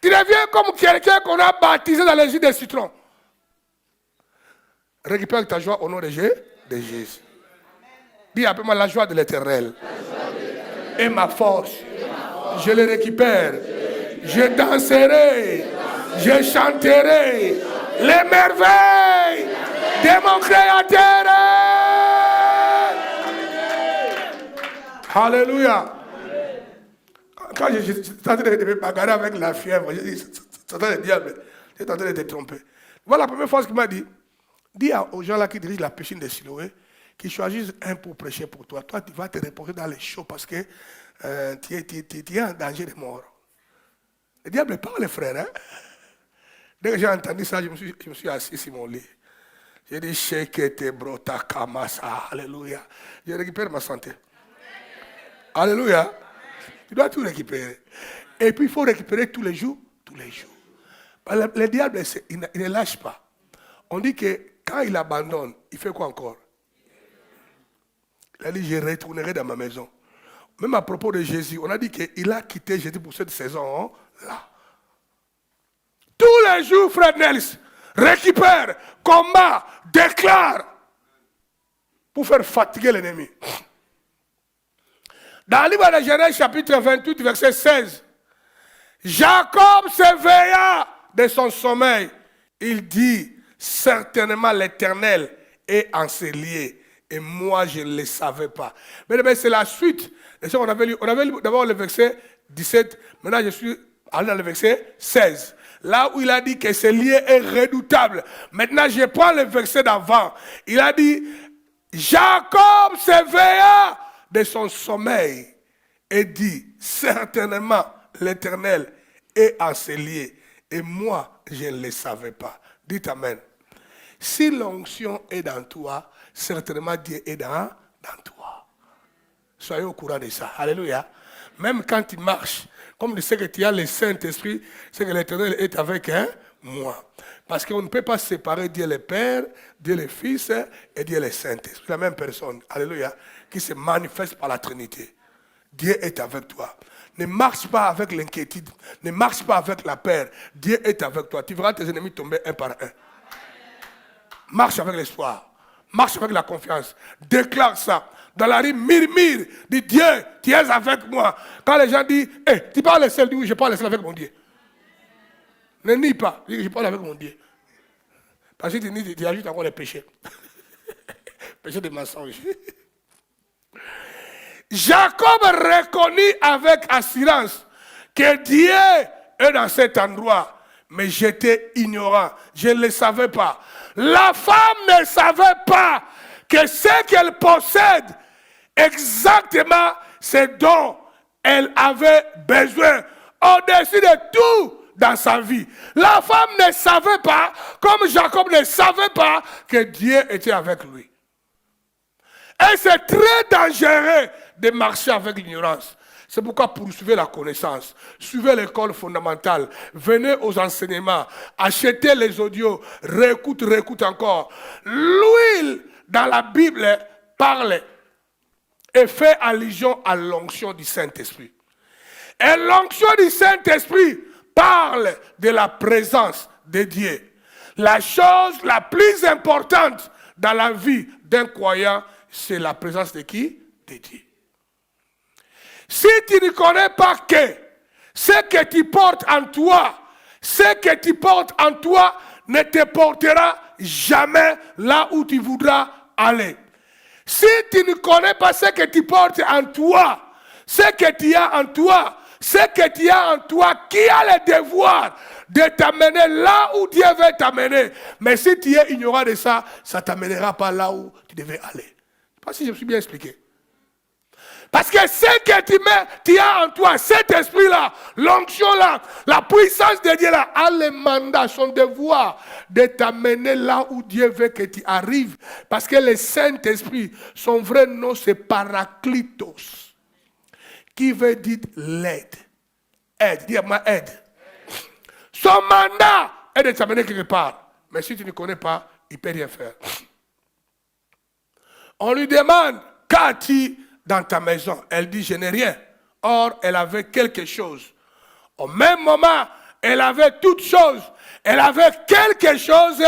Tu deviens comme quelqu'un qu'on a baptisé dans les jus de citron. Récupère ta joie au nom de Jésus. Dis après moi la joie de l'Éternel. Et ma force. Je le récupère. Je danserai. Je chanterai les merveilles de mon Créateur. Alléluia. Quand j'étais en train de me bagarrer avec la fièvre, j'ai dit, c'est le diable. J'étais en train de te tromper. Voilà la première fois qu'il m'a dit. Dis aux gens là qui dirigent la piscine de Siloé, qui choisissent un pour prêcher pour toi. Toi, tu vas te reposer dans les chauds parce que tu es en danger de mort. Le diable parle, frère. Hein? Dès que j'ai entendu ça, je me suis assis sur mon lit. J'ai dit, Shekete brota kamasa. Alléluia. Je récupère ma santé. Alléluia. Tu dois tout récupérer. Et puis, il faut récupérer tous les jours. Tous les jours. Le diable, il ne lâche pas. On dit que quand il abandonne, il fait quoi encore? Il a dit, je retournerai dans ma maison. Même à propos de Jésus, on a dit qu'il a quitté Jésus pour cette saison-là. Tous les jours, frère Nels, récupère, combat, déclare. pour faire fatiguer l'ennemi. Dans le livre de Genèse, chapitre 28, verset 16, Jacob s'éveilla de son sommeil. Il dit, certainement l'Éternel est enseveli et moi je ne le savais pas. Mais c'est la suite. On avait lu d'abord le verset 17, maintenant je suis allé dans le verset 16. Là où il a dit que ce lieu est redoutable. Maintenant je prends le verset d'avant. Il a dit, Jacob s'éveilla de son sommeil et dit, certainement l'Éternel est enseveli et moi je ne le savais pas. Dites Amen. Si l'onction est dans toi, certainement Dieu est dans toi. Soyez au courant de ça. Alléluia. Même quand tu marches, comme tu sais que tu as le Saint-Esprit, c'est que l'Éternel est avec moi. Parce qu'on ne peut pas séparer Dieu le Père, Dieu le Fils et Dieu le Saint-Esprit. La même personne, alléluia, qui se manifeste par la Trinité. Dieu est avec toi. Ne marche pas avec l'inquiétude. Ne marche pas avec la peur. Dieu est avec toi. Tu verras tes ennemis tomber un par un. Marche avec l'espoir. Marche avec la confiance. Déclare ça. Dans la rue, murmure. Dis, Dieu, tu es avec moi. Quand les gens disent, hey, tu parles seul, dis oui, je parle seul avec mon Dieu. Ne nie pas. Dis, je parle avec mon Dieu. Parce que tu nies, tu ajoutes encore les péchés. Péché de mensonge. Jacob reconnut avec assurance que Dieu est dans cet endroit. Mais j'étais ignorant. Je ne le savais pas. La femme ne savait pas que ce qu'elle possède, exactement ce dont elle avait besoin, au-dessus de tout dans sa vie. La femme ne savait pas, comme Jacob ne savait pas, que Dieu était avec lui. Et c'est très dangereux de marcher avec l'ignorance. C'est pourquoi poursuivez la connaissance, suivez l'école fondamentale, venez aux enseignements, achetez les audios, réécoute encore. L'huile dans la Bible parle et fait allusion à l'onction du Saint-Esprit. Et l'onction du Saint-Esprit parle de la présence de Dieu. La chose la plus importante dans la vie d'un croyant, c'est la présence de qui? De Dieu. Si tu ne connais pas que ce que tu portes en toi, ce que tu portes en toi ne te portera jamais là où tu voudras aller. Si tu ne connais pas ce que tu portes en toi, ce que tu as en toi, ce que tu as en toi, qui a le devoir de t'amener là où Dieu veut t'amener. Mais si tu es ignorant de ça, ça ne t'amènera pas là où tu devais aller. Je ne sais pas si je me suis bien expliqué. Parce que ce que tu as en toi, cet esprit-là, l'onction-là, la puissance de Dieu-là, a le mandat, son devoir de t'amener là où Dieu veut que tu arrives. Parce que le Saint-Esprit, son vrai nom, c'est Parakletos, qui veut dire l'aide. Aide, dis-moi aide. Son mandat est de t'amener quelque part. Mais si tu ne connais pas, il ne peut rien faire. On lui demande, qu'as-tu dans ta maison? Elle dit, je n'ai rien. Or, elle avait quelque chose. Au même moment, elle avait toutes choses. Elle avait quelque chose.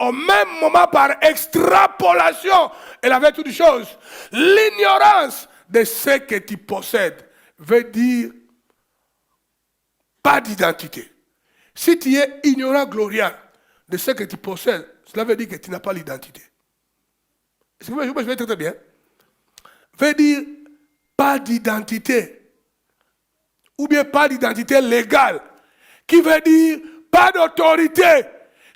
Au même moment, par extrapolation, elle avait toutes choses. L'ignorance de ce que tu possèdes veut dire pas d'identité. Si tu es ignorant, glorieux de ce que tu possèdes, cela veut dire que tu n'as pas l'identité. Je vais très bien. Veut dire pas d'identité. Ou bien pas d'identité légale. Qui veut dire pas d'autorité.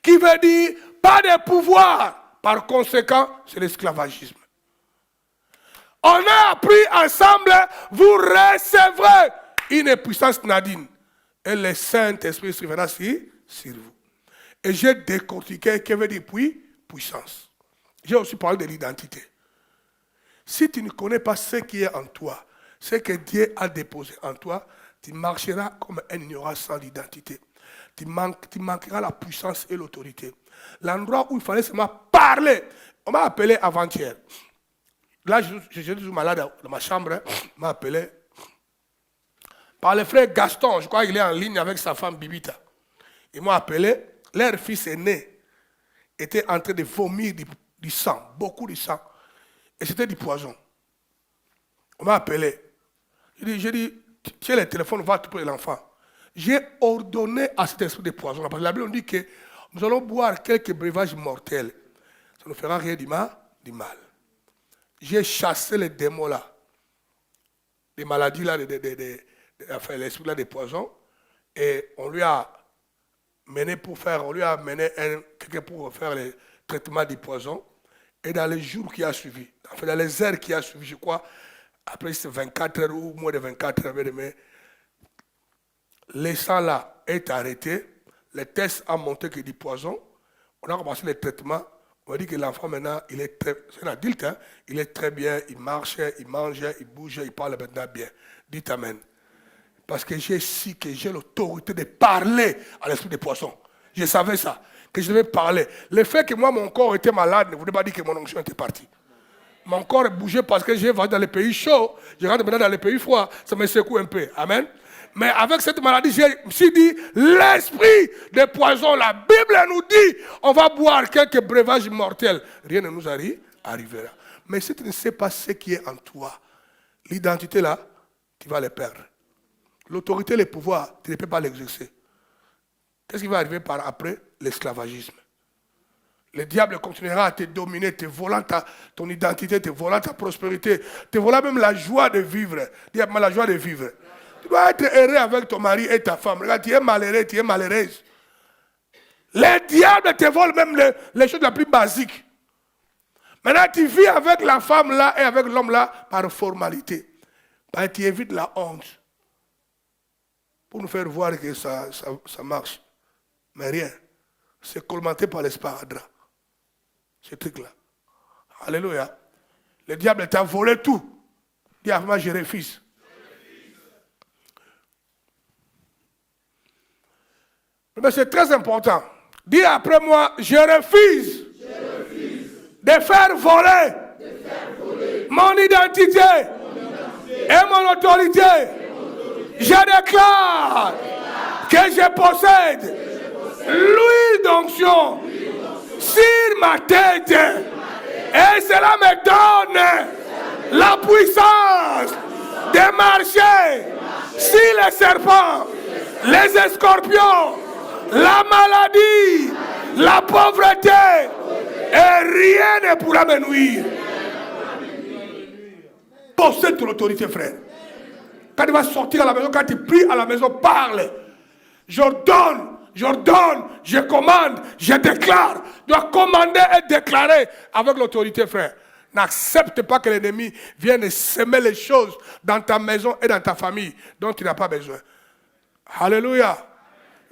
Qui veut dire pas de pouvoir. Par conséquent, c'est l'esclavagisme. On a appris ensemble, vous recevrez une puissance nadine. Et le Saint-Esprit reviendra sur vous. Et j'ai décortiqué ce que veut dire puissance. J'ai aussi parlé de l'identité. Si tu ne connais pas ce qui est en toi, ce que Dieu a déposé en toi, tu marcheras comme un ignorant sans l'identité. Tu manqueras la puissance et l'autorité. L'endroit où il fallait seulement parler. On m'a appelé avant-hier. Là, j'étais toujours malade dans ma chambre. On m'a appelé par le frère Gaston. Je crois qu'il est en ligne avec sa femme Bibita. Ils m'ont appelé. Leur fils aîné était en train de vomir du sang, beaucoup de sang. Et c'était du poison. On m'a appelé. J'ai dit, tiens le téléphone, va trouver l'enfant. J'ai ordonné à cet esprit de poison. Parce que la Bible dit que nous allons boire quelques breuvages mortels. Ça ne fera rien du mal. J'ai chassé les démons là. Les maladies là, enfin, l'esprit là des poisons. Et on lui a mené quelqu'un pour faire le traitement du poison. Et dans les jours qui a suivi, enfin dans les heures qui a suivi, je crois, après 24 heures ou moins de 24 heures, le sang là est arrêté, les tests ont montré qu'il y a du poison, on a commencé les traitements, on a dit que l'enfant maintenant, c'est un adulte, hein, il est très bien, il marche, il mange, il bouge, il parle maintenant bien. Dites Amen. Parce que j'ai l'autorité de parler à l'esprit des poissons. Je savais ça, que je devais parler. Le fait que moi, mon corps était malade ne voulait pas dire que mon onction était partie. Mon corps bougeait parce que j'ai vendu dans les pays chauds, je rentre maintenant dans les pays froids, ça me secoue un peu. Amen. Mais avec cette maladie, je me suis dit, l'esprit des poisons, la Bible nous dit, on va boire quelques breuvages mortels. Rien ne nous arrivera. Mais si tu ne sais pas ce qui est en toi, l'identité là, tu vas le perdre. L'autorité, le pouvoir, tu ne peux pas l'exercer. Qu'est-ce qui va arriver par après? L'esclavagisme. Le diable continuera à te dominer, te volant ton identité, te volant ta prospérité, te volant même la joie de vivre. Dis-moi la joie de vivre. Tu dois être heureux avec ton mari et ta femme. Regarde, tu es malheureux, tu es malheureuse. Le diable te vole même les choses les plus basiques. Maintenant, tu vis avec la femme là et avec l'homme là par formalité. Ben, tu évites la honte. Pour nous faire voir que ça marche. Mais rien. C'est colmaté par l'esparadrap. Ce truc-là. Alléluia. Le diable t'a volé tout. Dis à moi, je refuse. Mais c'est très important. Dis après moi, je refuse de faire voler mon identité et mon autorité. Je déclare que je possède l'huile d'onction sur ma tête. Et cela me donne la puissance de marcher sur les serpents, les scorpions, la maladie, la pauvreté. Et rien ne pourra me nuire. Possède ton autorité, frère. Quand tu vas sortir à la maison, quand tu pries à la maison, parle. J'ordonne, je commande, je déclare. Tu dois commander et déclarer avec l'autorité, frère. N'accepte pas que l'ennemi vienne semer les choses dans ta maison et dans ta famille dont tu n'as pas besoin. Alléluia.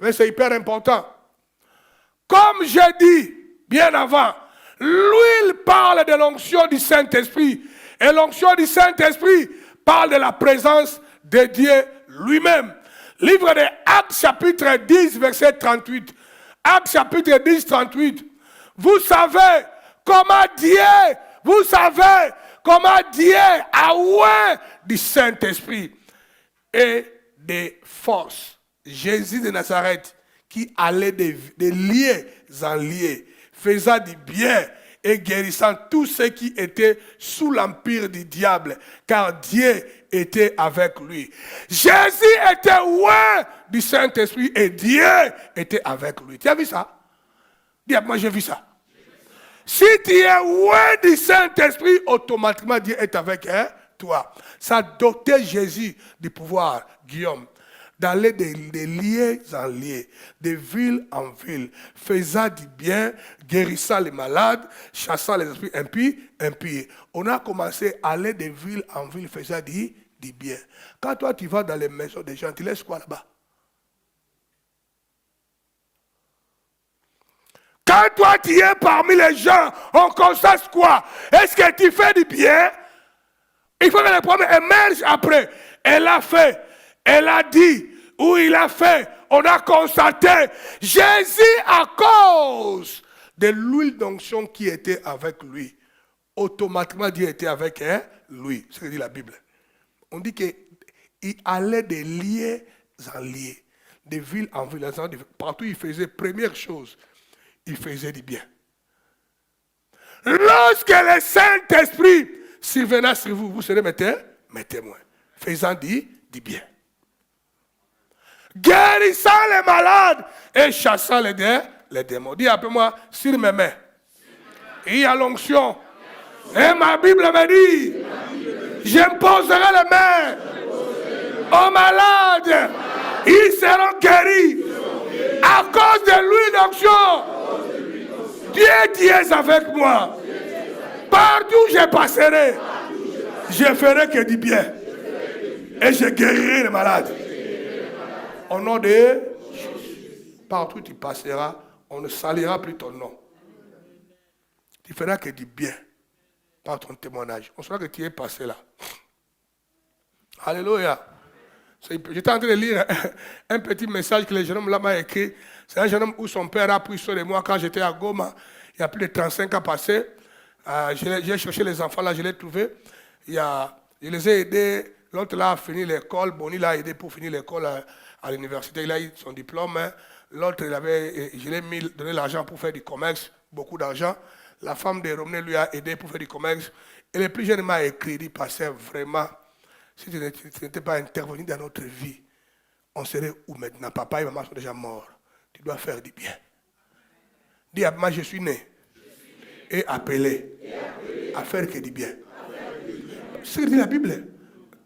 Mais c'est hyper important. Comme j'ai dit bien avant, l'huile parle de l'onction du Saint-Esprit. Et l'onction du Saint-Esprit parle de la présence de Dieu lui-même. Livre de Actes chapitre 10, verset 38. Actes chapitre 10, 38. Vous savez comment Dieu a oint du Saint-Esprit et des forces. Jésus de Nazareth qui allait de lieux en lieux, faisant du bien et guérissant tous ceux qui étaient sous l'empire du diable, car Dieu était avec lui. Jésus était oint du Saint-Esprit et Dieu était avec lui. Tu as vu ça? Dis, moi j'ai vu ça. Si tu es oint du Saint-Esprit, automatiquement Dieu est avec toi. Ça dotait Jésus du pouvoir, Guillaume, d'aller de lieux en lieux, de ville en ville, faisant du bien, guérissant les malades, chassant les esprits impies. On a commencé à aller de ville en ville, faisant du bien. Quand toi tu vas dans les maisons des gens, tu laisses quoi là-bas? Quand toi tu es parmi les gens, on constate quoi? Est-ce que tu fais du bien? Il faut que les problèmes émergent après. Elle a fait, elle a dit, ou il a fait, on a constaté. Jésus, à cause de l'huile d'onction qui était avec lui, automatiquement Dieu était avec lui. C'est ce que dit la Bible. On dit qu'il allait de lieux en lieux, de ville en ville. Partout il faisait, première chose, il faisait du bien. Lorsque le Saint-Esprit surviendra sur vous, vous serez mes témoins. Faisant du bien. Guérissant les malades et chassant les démons. Dis après moi, sur mes mains. Il y a l'onction. Et ma Bible me dit, j'imposerai les mains aux malades. Ils seront guéris à cause de l'huile d'onction. Dieu est avec moi. Partout où je passerai, je ferai que du bien. Et je guérirai les malades. Au nom de Jésus. Partout où tu passeras, on ne salira plus ton nom. Tu feras que du bien par ton témoignage. On saura que tu es passé là. Alléluia. J'étais en train de lire un petit message que le jeune homme là m'a écrit. C'est un jeune homme où son père a pris soin de moi quand j'étais à Goma. Il y a plus de 35 ans passés. J'ai cherché les enfants là, je les ai trouvés. Je les ai aidés. L'autre là a fini l'école. Bonnie l'a aidé pour finir l'école à l'université. Il a eu son diplôme. L'autre, je lui ai donné l'argent pour faire du commerce, beaucoup d'argent. La femme de Romney lui a aidé pour faire du commerce. Et le plus jeune m'a écrit, il dit, pasteur, vraiment, si tu n'étais pas intervenu dans notre vie, on serait où maintenant? Papa et maman sont déjà morts. Tu dois faire du bien. Dis à moi, je suis né et appelé à faire que du bien. C'est ce que dit la Bible.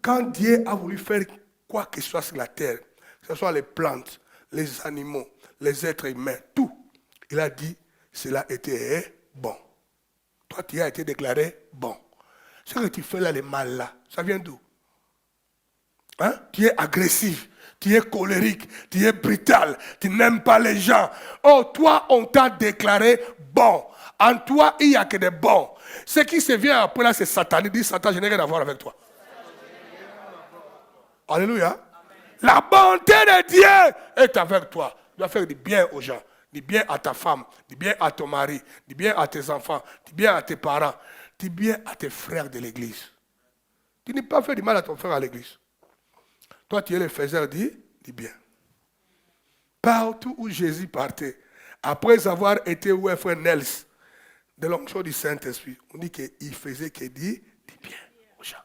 Quand Dieu a voulu faire quoi que ce soit sur la terre, que ce soit les plantes, les animaux, les êtres humains, tout, il a dit, cela était bon. Toi, tu as été déclaré bon. Ce que tu fais là, le mal là, ça vient d'où? Hein? Tu es agressif, tu es colérique, tu es brutal, tu n'aimes pas les gens. Oh, toi, on t'a déclaré bon. En toi, il n'y a que des bons. Ce qui se vient après là, c'est Satan. Il dit, Satan, je n'ai rien à voir avec toi. Alléluia. La bonté de Dieu est avec toi. Tu dois faire du bien aux gens. Du bien à ta femme, du bien à ton mari, du bien à tes enfants, du bien à tes parents, du bien à tes frères de l'église. Tu n'es pas fait du mal à ton frère à l'église. Toi, tu es le faiseur du bien. Partout où Jésus partait, après avoir été où frère Nels, de l'onction du Saint-Esprit, on dit qu'il faisait que du bien aux gens.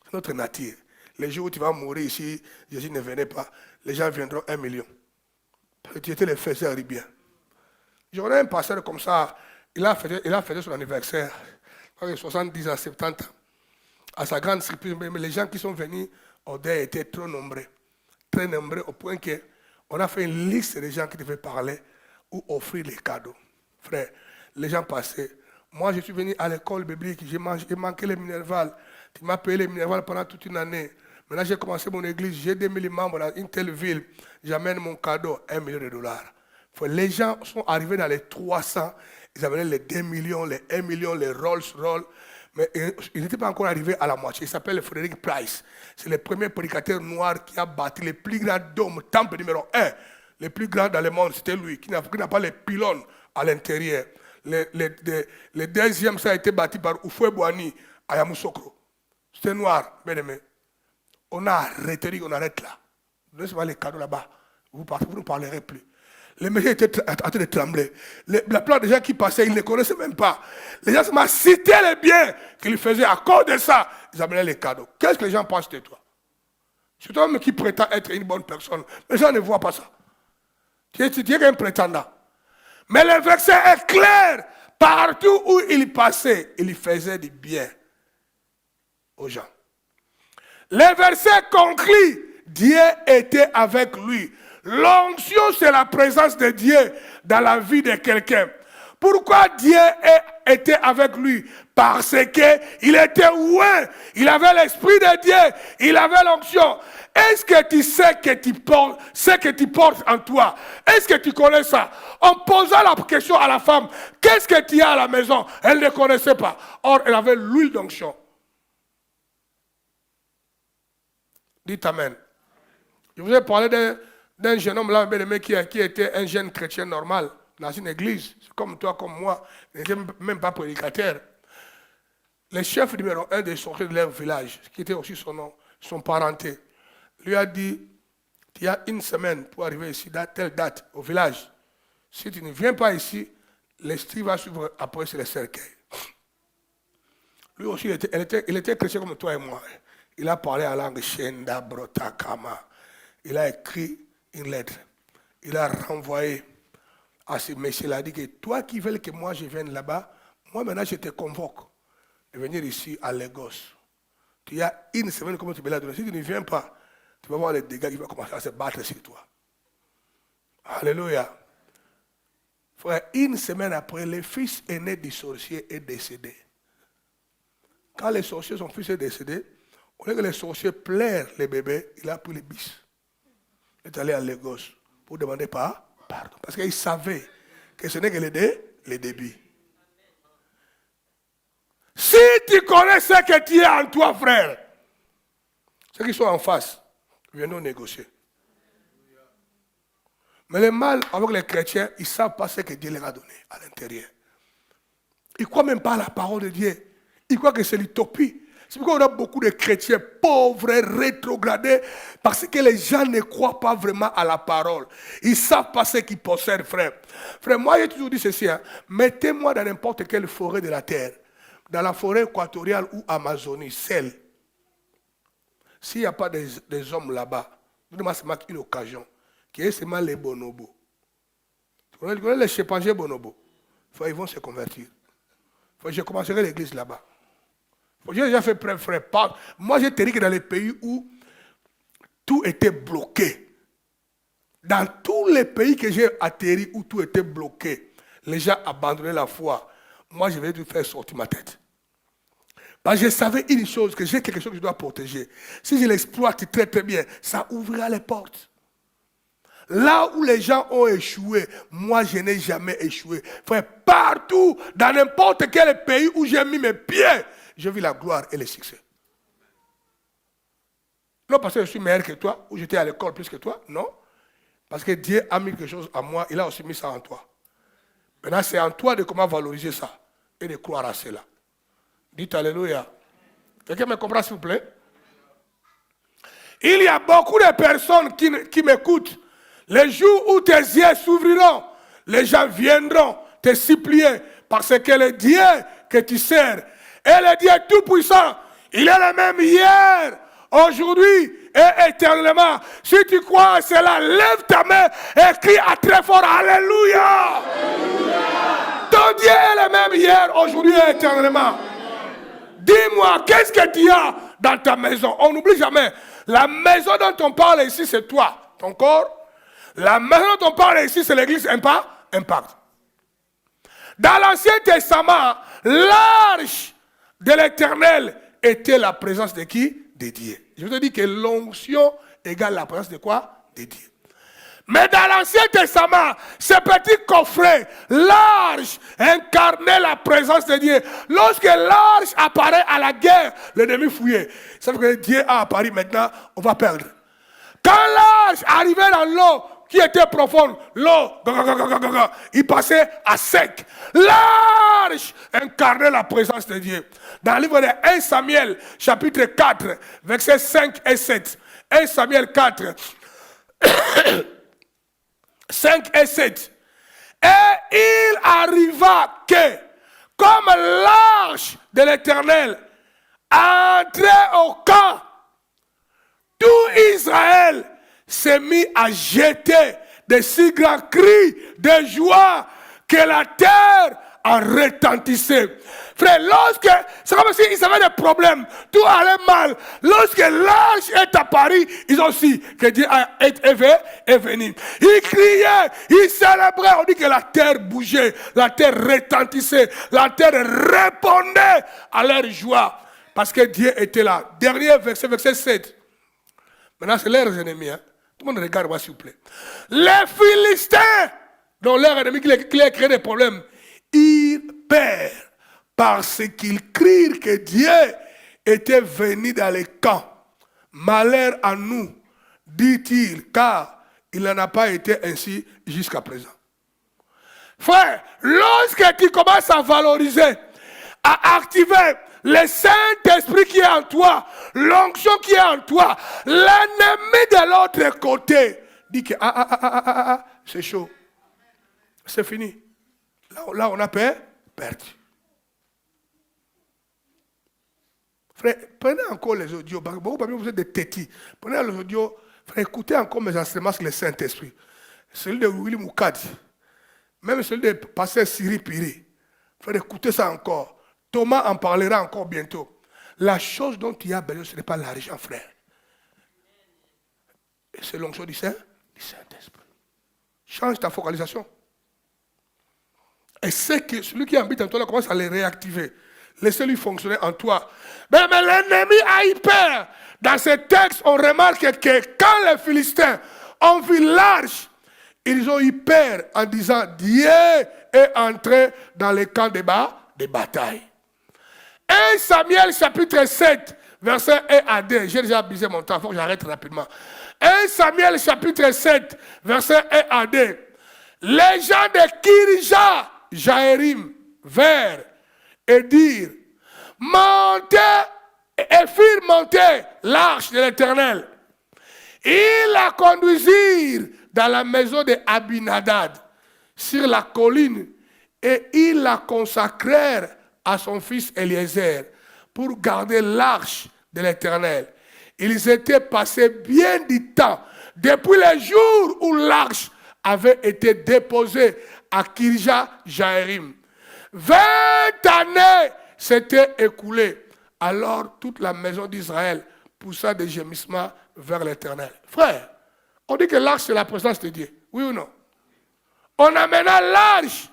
C'est notre nature. Les jours où tu vas mourir ici, Jésus ne venait pas, les gens viendront 1 million. Parce que tu étais le faiseur du bien. J'aurais un pasteur comme ça, il a fêté son anniversaire, 70 à 70 ans. À sa grande surprise, mais les gens qui sont venus au deuil étaient trop nombreux. Très nombreux au point qu'on a fait une liste des gens qui devaient parler ou offrir les cadeaux. Frère, les gens passaient. Moi, je suis venu à l'école biblique, j'ai manqué les Minerval. Tu m'as payé les Minerval pendant toute une année. Maintenant, j'ai commencé mon église, j'ai 2000 membres dans une telle ville. J'amène mon cadeau, $1 million. Les gens sont arrivés dans les 300, ils amenaient les 2 millions, les 1 million, les Rolls-Royce. Mais ils n'étaient pas encore arrivés à la moitié. Il s'appelle Frédéric Price. C'est le premier prédicateur noir qui a bâti les plus grands dômes, temple numéro 1. Les plus grands dans le monde, c'était lui, qui n'a pas les pylônes à l'intérieur. Le deuxième, ça a été bâti par Oufoué Boani à Yamoussoukro. C'était noir, bien aimé. On a arrêté, on arrête là. Donnez-moi les cadeaux là-bas. Vous ne parlerez plus. Les messieurs étaient en train de trembler. La plupart des gens qui passaient, ils ne connaissaient même pas. Les gens m'ont cité les biens qu'ils faisaient. À cause de ça, ils amenaient les cadeaux. Qu'est-ce que les gens pensent de toi? C'est toi qui prétend être une bonne personne. Les gens ne voient pas ça. Tu es un prétendant. Mais le verset est clair. Partout où il passait, il faisait du bien aux gens. Le verset conclut, Dieu était avec lui. L'onction, c'est la présence de Dieu dans la vie de quelqu'un. Pourquoi Dieu était avec lui? Parce qu'il était loin. Il avait l'Esprit de Dieu. Il avait l'onction. Est-ce que tu sais que tu portes, ce que tu portes en toi? Est-ce que tu connais ça? En posant la question à la femme, qu'est-ce que tu as à la maison? Elle ne connaissait pas. Or, elle avait l'huile d'onction. Dites Amen. Je vous ai parlé d'un jeune homme là, qui était un jeune chrétien normal dans une église, comme toi, comme moi, il n'était même pas prédicateur. Le chef numéro 1 de leur village, qui était aussi son parenté, lui a dit, tu as 1 semaine pour arriver ici, à telle date, au village. Si tu ne viens pas ici, l'esprit va suivre après sur le cercueil. Lui aussi, il était chrétien comme toi et moi. Il a parlé en langue Shenda Brota Kama. Il a écrit une lettre. Il a renvoyé à ce monsieur. Il a dit que toi qui veux que moi je vienne là-bas, moi maintenant je te convoque de venir ici à Lagos. Tu as une semaine comme tu me l'as donné. Si tu ne viens pas, tu vas voir les dégâts qui vont commencer à se battre sur toi. Alléluia. Frère, une semaine après, le fils aîné du sorcier est décédé. Quand les sorciers, son fils est décédé, au lieu que les sorciers pleurent les bébés, il a pris les bis. Il est allé à Lagos pour demander pardon. Parce qu'il savait que ce n'est que le début. Si tu connais ce que tu es en toi, frère, ceux qui sont en face, viens-nous négocier. Mais le mal avec les chrétiens, ils ne savent pas ce que Dieu leur a donné à l'intérieur. Ils ne croient même pas à la parole de Dieu. Ils croient que c'est l'utopie. C'est pourquoi on a beaucoup de chrétiens pauvres, rétrogradés, parce que les gens ne croient pas vraiment à la parole. Ils ne savent pas ce qu'ils possèdent, frère. Frère, moi j'ai toujours dit ceci, hein. Mettez-moi dans n'importe quelle forêt de la terre, dans la forêt équatoriale ou Amazonie, seul. S'il n'y a pas des hommes là-bas, donnez-moi seulement une occasion, qui est seulement les bonobos. Tu connais les chimpanzés bonobos? Ils vont se convertir. Je commencerai l'église là-bas. J'ai déjà fait preuve, frère. Moi, j'ai atterri que dans les pays où tout était bloqué. Dans tous les pays que j'ai atterri où tout était bloqué, les gens abandonnaient la foi. Moi, je vais tout faire sortir ma tête. Parce que je savais une chose, que j'ai quelque chose que je dois protéger. Si je l'exploite très très bien, ça ouvrira les portes. Là où les gens ont échoué, moi je n'ai jamais échoué. Frère, partout, dans n'importe quel pays où j'ai mis mes pieds, je vis la gloire et le succès. Non parce que je suis meilleur que toi, ou j'étais à l'école plus que toi, non. Parce que Dieu a mis quelque chose à moi, il a aussi mis ça en toi. Maintenant, c'est en toi de comment valoriser ça et de croire à cela. Dites Alléluia. Quelqu'un me comprend s'il vous plaît? Il y a beaucoup de personnes qui m'écoutent. Les jours où tes yeux s'ouvriront, les gens viendront te supplier parce que le Dieu que tu sers est le Dieu tout-puissant. Il est le même hier, aujourd'hui et éternellement. Si tu crois à cela, lève ta main et crie à très fort Alléluia. Alléluia. Ton Dieu est le même hier, aujourd'hui et éternellement. Dis-moi, qu'est-ce que tu as dans ta maison? On n'oublie jamais. La maison dont on parle ici, c'est toi, ton corps. La maison dont on parle ici, c'est l'église Impact. Dans l'Ancien Testament, l'arche de l'Éternel était la présence de qui? De Dieu. Je vous ai dit que l'onction égale la présence de quoi? De Dieu. Mais dans l'Ancien Testament, ce petit coffret, l'arche incarnait la présence de Dieu. Lorsque l'arche apparaît à la guerre, l'ennemi fouillait. Ça veut dire que Dieu a apparu maintenant, on va perdre. Quand l'arche arrivait dans l'eau qui était profonde, l'eau, il passait à sec. L'arche incarnait la présence de Dieu. Dans le livre de 1 Samuel, chapitre 4, versets 5 et 7. 1 Samuel 4, 5 et 7. Et il arriva que, comme l'arche de l'Éternel entrait au camp, tout Israël s'est mis à jeter de si grands cris de joie que la terre en retentissait. Frère, c'est comme s'ils avaient des problèmes, tout allait mal. Lorsque l'arche est apparu, ils ont su que Dieu est venu. Ils criaient, ils célébraient, on dit que la terre bougeait, la terre retentissait, la terre répondait à leur joie. Parce que Dieu était là. Dernier verset, verset 7. Maintenant, c'est leurs ennemis. Hein. Tout le monde regarde, moi, s'il vous plaît. Les Philistins, dont leurs ennemis qui leur créent des problèmes, ils perdent parce qu'ils crient que Dieu était venu dans les camps. Malheur à nous, dit-il, car il n'en a pas été ainsi jusqu'à présent. Frère, lorsque tu commences à valoriser, à activer le Saint-Esprit qui est en toi, l'onction qui est en toi, l'ennemi de l'autre côté dit que c'est chaud, c'est fini. Là on a perdu. Frère, prenez encore les audios. Parce que beaucoup parmi vous êtes des têtis. Prenez les audios. Frère, écoutez encore mes enseignements sur le Saint-Esprit. Celui de Willy Moukadi. Même celui de Pasteur Siri Piri. Frère, écoutez ça encore. Thomas en parlera encore bientôt. La chose dont tu as besoin, ce n'est pas l'argent, frère. Et c'est l'onction du Saint-Esprit. Change ta focalisation. Et c'est que celui qui habite en toi, là, commence à les réactiver. Laissez-lui fonctionner en toi. Mais l'ennemi a eu peur. Dans ce texte, on remarque que quand les Philistins ont vu l'arche, ils ont eu peur en disant Dieu est entré dans les camps de bataille. 1 Samuel chapitre 7, verset 1 à 2. J'ai déjà abusé mon temps, il faut que j'arrête rapidement. 1 Samuel chapitre 7, verset 1 à 2. Les gens de Kirja, Jaérim, vinrent et dirent, montez et firent monter l'arche de l'Éternel. Ils la conduisirent dans la maison de Abinadad, sur la colline, et ils la consacrèrent à son fils Eliezer pour garder l'arche de l'Éternel. Ils étaient passés bien du temps depuis le jour où l'arche avait été déposée à Kirja Jaérim. 20 années s'étaient écoulées. Alors toute la maison d'Israël poussa des gémissements vers l'Éternel. Frère, on dit que l'arche c'est la présence de Dieu. Oui ou non? On amena l'arche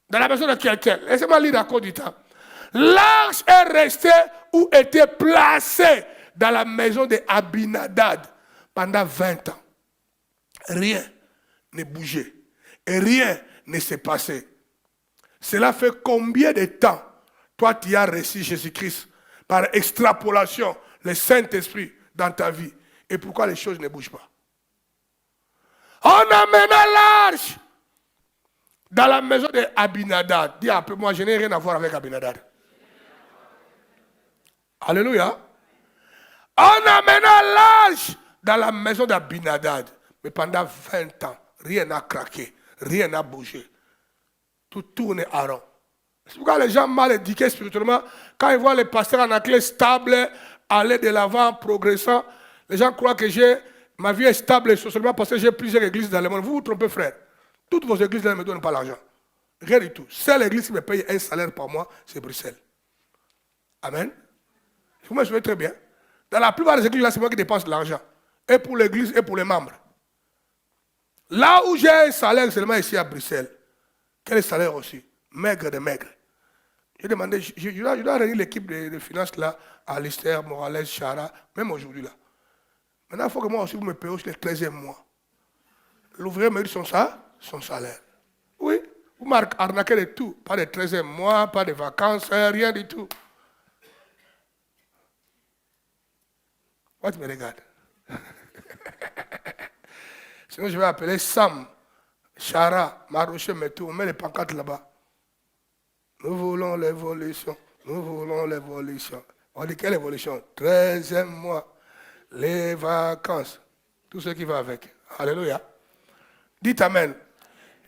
dans la maison de quelqu'un. Laissez-moi lire à cause du temps. L'arche est restée ou était placée dans la maison de Abinadad pendant 20 ans. Rien ne bougeait et rien ne s'est passé. Cela fait combien de temps toi tu as reçu Jésus-Christ par extrapolation, le Saint-Esprit dans ta vie? Et pourquoi les choses ne bougent pas? On amena l'arche dans la maison de Abinadad. Dis un peu, moi je n'ai rien à voir avec Abinadad. Alléluia. On amena l'arche dans la maison d'Abinadad. Mais pendant 20 ans, rien n'a craqué, rien n'a bougé. Tout tourne à rond. C'est pourquoi les gens mal éduqués spirituellement, quand ils voient les pasteurs en clé stable, aller de l'avant, progressant, les gens croient que ma vie est stable socialement parce que j'ai plusieurs églises dans le monde. Vous vous trompez, frère. Toutes vos églises ne me donnent pas l'argent. Rien du tout. Seule église qui me paye un salaire par mois, c'est Bruxelles. Amen. Vous me suivez très bien. Dans la plupart des églises, là, c'est moi qui dépense de l'argent. Et pour l'église et pour les membres. Là où j'ai un salaire seulement ici à Bruxelles. Quel est le salaire aussi? Maigre de maigre. J'ai demandé, je dois réunir l'équipe de finances là, à Lister, Morales, Chara, même aujourd'hui là. Maintenant, il faut que moi aussi vous me payiez aussi le 13e mois. L'ouvrier me dit son salaire. Oui, vous m'arnaquez de tout. Pas de 13e mois, pas de vacances, rien du tout. Pourquoi tu me regardes? Sinon, je vais appeler Sam, Chara, Marouche, Metou, on met les pancartes là-bas. Nous voulons l'évolution, nous voulons l'évolution. On dit quelle évolution? 13e mois, les vacances, tout ce qui va avec. Alléluia. Dites Amen.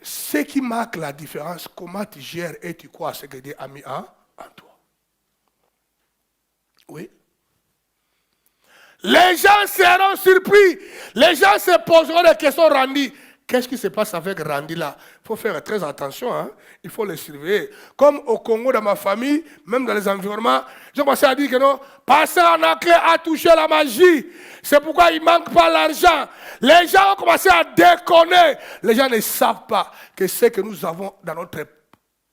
Ce qui marque la différence, comment tu gères et tu crois ce que Dieu a mis en toi. Oui. Les gens seront surpris. Les gens se poseront des questions Randy. Qu'est-ce qui se passe avec Randy là? Il faut faire très attention. Hein? Il faut le surveiller. Comme au Congo, dans ma famille, même dans les environnements, j'ai commencé à dire que non, Pasteur Anaclé a touché la magie. C'est pourquoi il ne manque pas l'argent. Les gens ont commencé à déconner. Les gens ne savent pas que ce que nous avons dans notre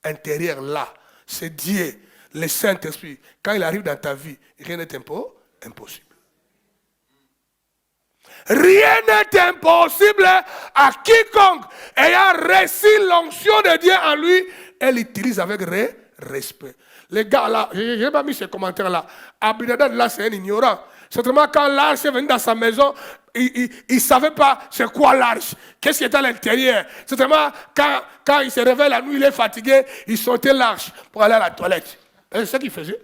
intérieur là, c'est Dieu, le Saint-Esprit. Quand il arrive dans ta vie, rien n'est impossible. Rien n'est impossible à quiconque ayant reçu l'onction de Dieu en lui et l'utilise avec respect. Les gars là, je n'ai pas mis ces commentaires là. Abinadad là c'est un ignorant. Certainement quand l'arche est venu dans sa maison, il ne savait pas c'est quoi l'arche. Qu'est-ce qui est à l'intérieur. Certainement quand il se réveille la nuit, il est fatigué, il sortait l'arche pour aller à la toilette. Et c'est ce qu'il faisait.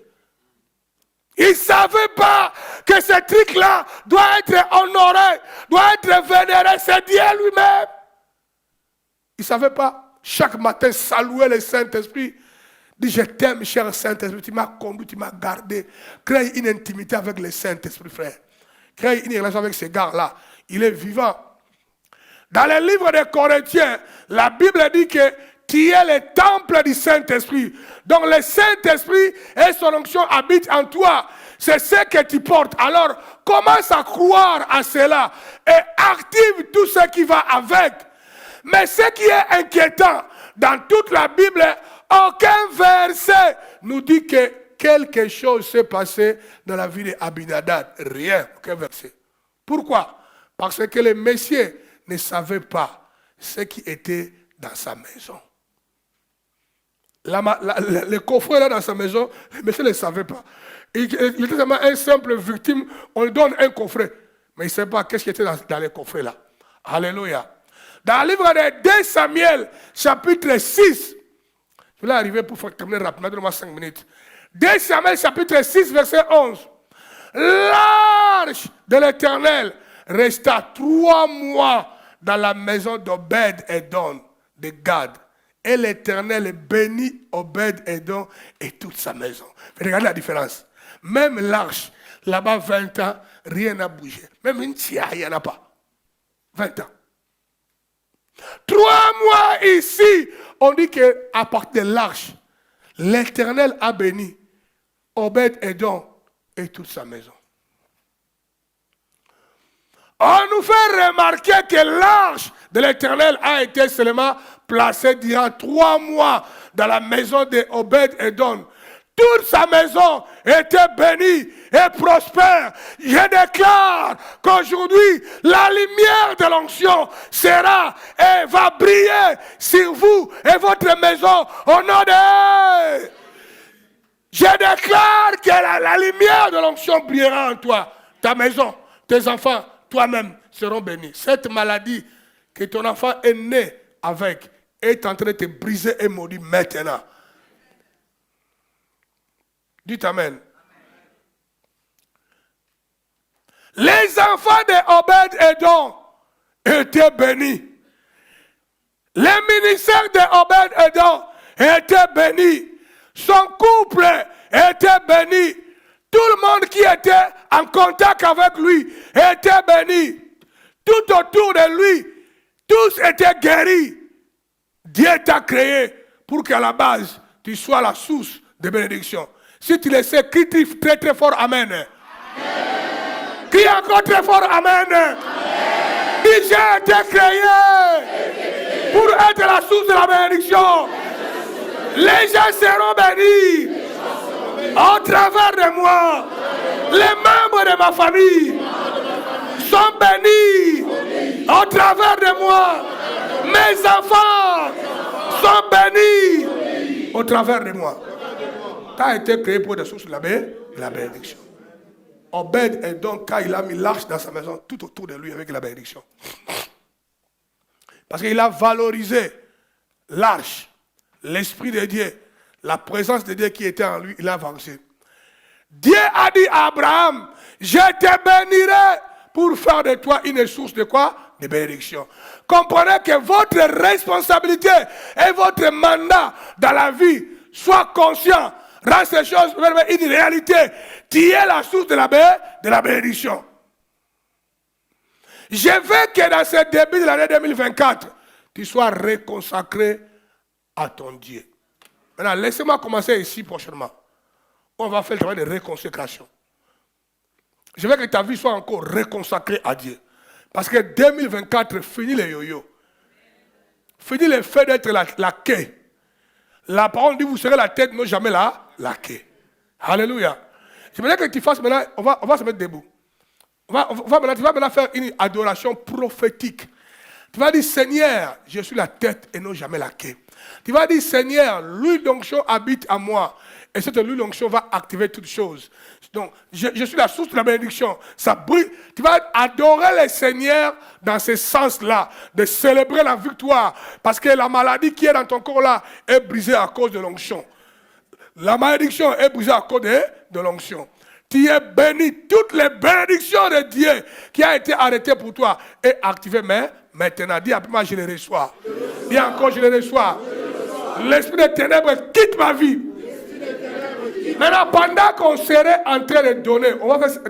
Il ne savait pas que ce truc-là doit être honoré, doit être vénéré. C'est Dieu lui-même. Il ne savait pas. chaque matin saluer le Saint-Esprit. Dis, je t'aime, cher Saint-Esprit, tu m'as conduit, tu m'as gardé. Crée une intimité avec le Saint-Esprit, frère. Crée une relation avec ce gars-là. Il est vivant. Dans le livre des Corinthiens, la Bible dit que tu es le temple du Saint-Esprit. Donc le Saint-Esprit et son onction habitent en toi. C'est ce que tu portes. Alors, commence à croire à cela et active tout ce qui va avec. Mais ce qui est inquiétant, dans toute la Bible, aucun verset nous dit que quelque chose s'est passé dans la vie d'Abinadab. Rien, aucun verset. Pourquoi? Parce que le Messie ne savait pas ce qui était dans sa maison. Le coffret là dans sa maison, le Messie ne savait pas. Il était seulement un simple victime, on lui donne un coffret. Mais il ne sait pas qu'est-ce qui était dans les coffrets là. Alléluia. Dans le livre de 2 Samuel, chapitre 6, je vais arriver pour terminer rapidement, donne-moi 5 minutes. 2 Samuel, chapitre 6, verset 11. L'arche de l'Éternel resta 3 mois dans la maison d'Obed-Édom de Gad. Et l'Éternel bénit Obed-Édom et toute sa maison. Regardez la différence. Même l'arche, là-bas 20 ans, rien n'a bougé. Même une tia, il n'y en a pas. 20 ans. 3 mois ici, on dit qu'à partir de l'arche, l'Éternel a béni Obed-Édom et toute sa maison. On nous fait remarquer que l'arche de l'Éternel a été seulement placée durant 3 mois dans la maison de Obed-Édom. Toute sa maison était bénie et prospère. Je déclare qu'aujourd'hui, la lumière de l'onction sera et va briller sur vous et votre maison au nom de... Je déclare que la lumière de l'onction brillera en toi. Ta maison, tes enfants, toi-même seront bénis. Cette maladie que ton enfant est né avec est en train de te briser et maudire maintenant. Dites Amen. Les enfants de Obed-Édom étaient bénis. Le ministère de Obed-Édom était béni. Son couple était béni. Tout le monde qui était en contact avec lui était béni. Tout autour de lui, tous étaient guéris. Dieu t'a créé pour qu'à la base, tu sois la source de bénédiction. Si tu le sais, crie très très fort Amen. Amen. Crie encore très fort Amen. Amen. Dis, j'ai été créé pour être la source de la bénédiction. Les gens seront bénis au travers de moi. Les membres de ma famille sont bénis au travers de moi. Mes enfants sont bénis au travers de moi. Tu as été créé pour des sources de la bénédiction. Obed-Édom, quand il a mis l'arche dans sa maison, tout autour de lui avec la bénédiction. Parce qu'il a valorisé l'arche, l'Esprit de Dieu, la présence de Dieu qui était en lui, il a avancé. Dieu a dit à Abraham, je te bénirai pour faire de toi une source de quoi? De bénédiction. Comprenez que votre responsabilité et votre mandat dans la vie soit conscient. Rends ces choses une réalité. Tu es la source de la bénédiction. Je veux que dans ce début de l'année 2024, tu sois reconsacré à ton Dieu. Maintenant, laissez-moi commencer ici prochainement. On va faire le travail de réconsécration. Je veux que ta vie soit encore reconsacrée à Dieu. Parce que 2024, fini les yo-yo. Fini le fait d'être la quai. La parole dit, vous serez la tête, non jamais la quai. Alléluia. Je veux que tu fasses maintenant, on va se mettre debout. Tu vas maintenant faire une adoration prophétique. Tu vas dire, Seigneur, je suis la tête et non jamais la quai. Tu vas dire, Seigneur, l'huile d'onction habite en moi. Et cette huile d'onction va activer toutes choses. Donc, je suis la source de la bénédiction. Ça brille. Tu vas adorer le Seigneur dans ce sens-là, de célébrer la victoire. Parce que la maladie qui est dans ton corps là est brisée à cause de l'onction. La malédiction est brisée à cause de l'onction. Tu es béni. Toutes les bénédictions de Dieu qui a été arrêtées pour toi est activée. Mais maintenant, dis après moi, je les reçois. Dis encore, je le reçois. L'esprit des ténèbres quitte ma vie. Maintenant, pendant qu'on serait en train de donner, on va faire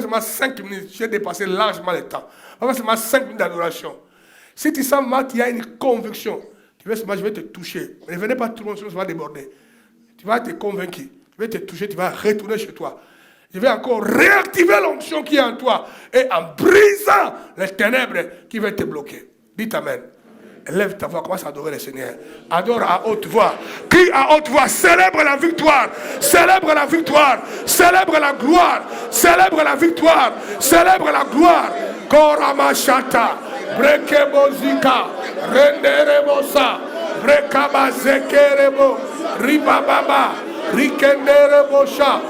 seulement 5 minutes. J'ai dépassé largement le temps. On va faire seulement 5 minutes d'adoration. Si tu sens mal, il y a une conviction. Tu veux seulement, je vais te toucher. Ne venez pas tout le monde, ça va déborder. Tu vas te convaincre. Je vais te toucher, tu vas retourner chez toi. Je vais encore réactiver l'onction qui est en toi. Et en brisant les ténèbres qui veulent te bloquer. Dites Amen. Lève ta voix, commence à adorer le Seigneur. Adore à haute voix. Crie à haute voix. Célèbre la victoire. Célèbre la victoire. Célèbre la gloire. Célèbre la victoire. Célèbre la gloire. Koramashata. Brekebozika. Renderebosa. Brekabazekerebo. Ribababa. Rikenderebosha.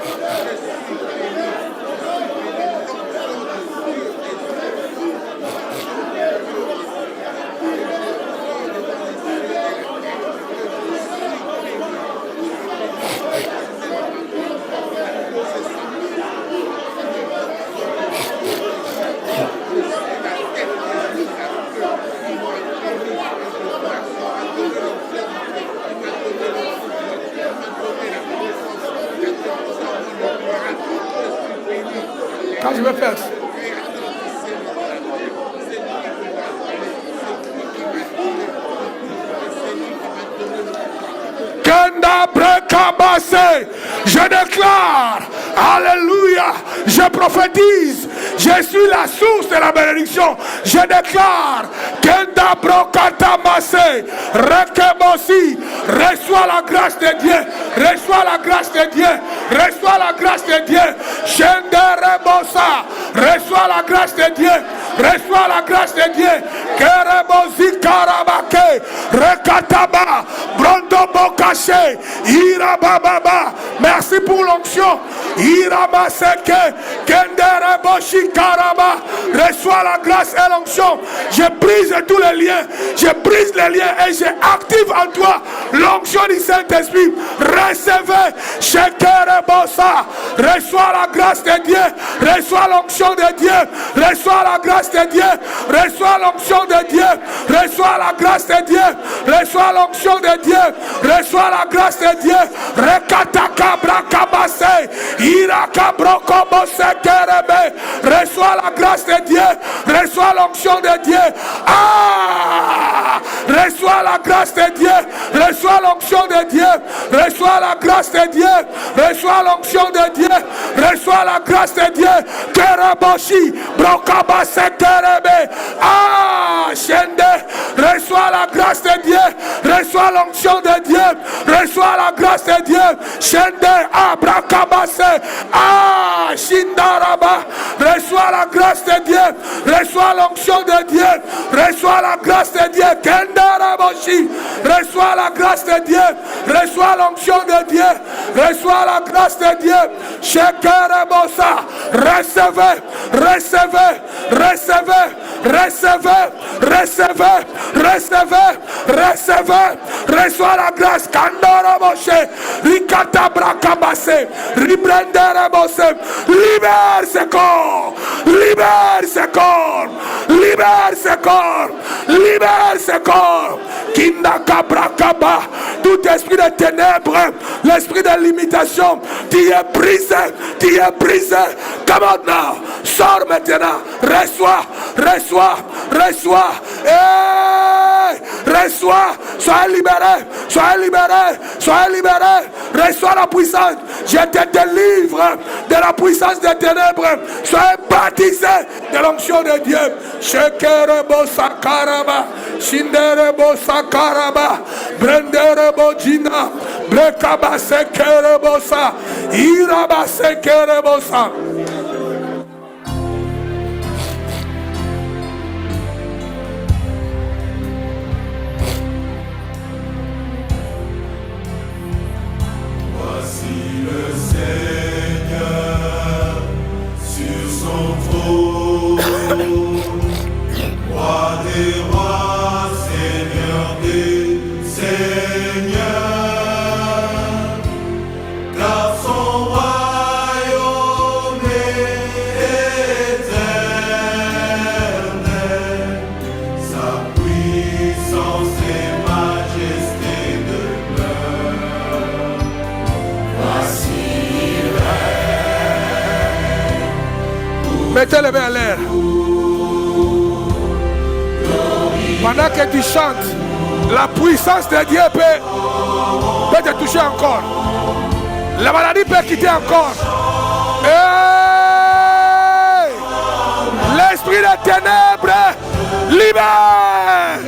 Quand je vais faire ça. Je déclare, alléluia, je prophétise, je suis la source de la bénédiction. Je déclare, Kenda Brokata Massé, Rekebosi, reçois la grâce de Dieu, reçois la grâce de Dieu, reçois la grâce de Dieu. Shendere Bossa, reçois la grâce de Dieu, reçois la grâce de Dieu. Kerebosi Karabake, Rekataba, Brondo Bokache, Irababa. Merci pour l'onction. Irabaseke, Kendere Boshi Karaba. Reçois la grâce et l'onction. Je brise tous les liens. Je brise les liens et j'active en toi l'onction du Saint-Esprit. Recevez, Shekere Bossa. Reçois la grâce de Dieu. Reçois l'onction de Dieu. Reçois la grâce de Dieu. Reçois l'onction de Dieu. Reçois la grâce de Dieu. Reçois l'onction de Dieu. Reçois la grâce de Dieu. Rekataka brakabase. Iraka brokobose kerebe. Reçois la grâce de Dieu. Reçois l'onction de Dieu. Ah! Reçois la grâce de Dieu. Reçois l'onction de Dieu. Reçois la grâce de Dieu. Reçois l'onction de Dieu. Reçois la grâce de Dieu. Kereboshi brokabase kerebe. Ah! Shende. Reçois la grâce de Dieu. Reçois l'onction de Dieu. Reçois la grâce de Dieu. Shende abrakabase. Ah, Shindaraba. Reçois la grâce de Dieu. Reçois l'onction de Dieu. Reçois la grâce de Dieu. Kendaraboshi. Reçois la grâce de Dieu. Reçois l'onction de Dieu. Reçois la grâce de Dieu. Shekerebosa. Recevez. Recevez. Recevez. Recevez. Recevez. Recevez. Recevez. Reçois la grâce. Kandaraboshi. Rikata brakabase. Ribrendere bosse. Libère ce corps. Libère ce corps. Libère ce corps. Libère ce corps. Kindaka brakaba. Tout esprit de ténèbres, l'esprit de limitation, tu es brisé. Tu es brisé. Come on now. Sors maintenant. Reçois. Reçois. Reçois. Hey! Reçois. Sois libéré. Sois libéré. Sois libéré. Reçois la puissance. Je te délivre de la puissance des ténèbres. Sois baptisé de l'onction de Dieu. Shekerebo sakaraba. Shinderebo sakaraba. Brenderebo jina. Brekaba sekerebo sa. Iraba sekerebo sa. Roi des rois, Seigneur des seigneurs, car son royaume Mettez les mains en l'air. Pendant que tu chantes, la puissance de Dieu peut te toucher encore. La maladie peut quitter encore. Hey! L'esprit des ténèbres libère.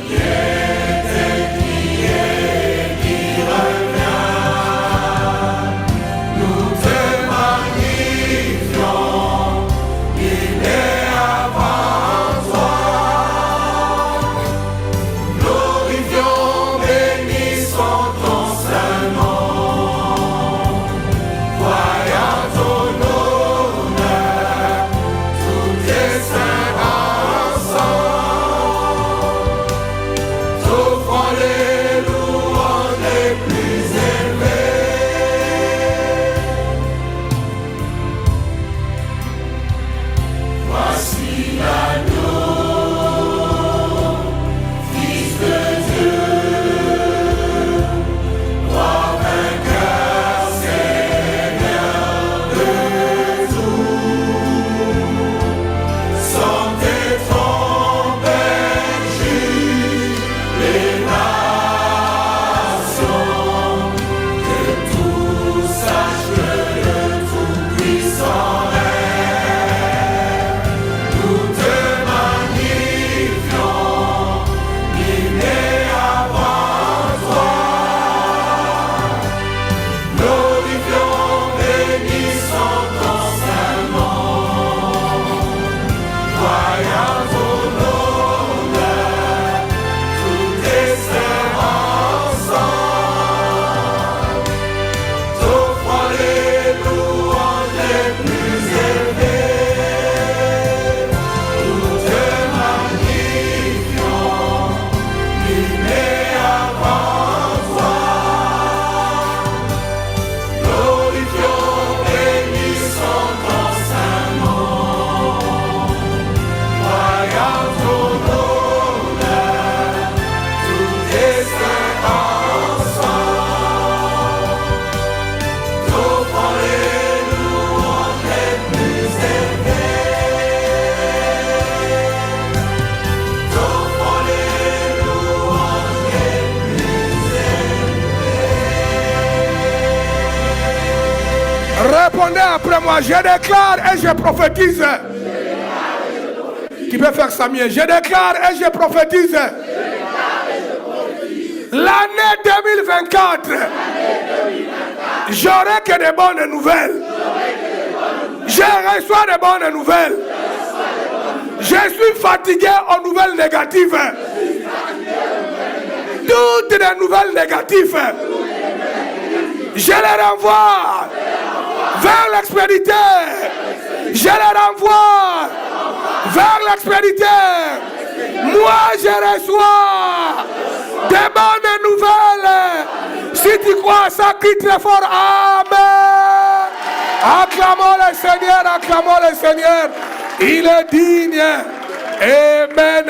Répondez après moi, je déclare et je prophétise. Tu peux faire ça mieux. Je déclare et je prophétise. L'année 2024, j'aurai que de bonnes nouvelles. Je reçois de bonnes nouvelles. Je suis fatigué aux nouvelles négatives. Toutes les nouvelles négatives, je les renvoie vers l'expéditeur. Je les renvoie vers l'expéditeur. Moi, je reçois des bonnes nouvelles. Si tu crois à ça, crie très fort. Amen. Acclamons le Seigneur, acclamons le Seigneur. Il est digne. Amen.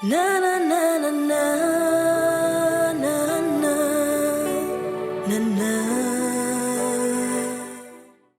Na na na na na.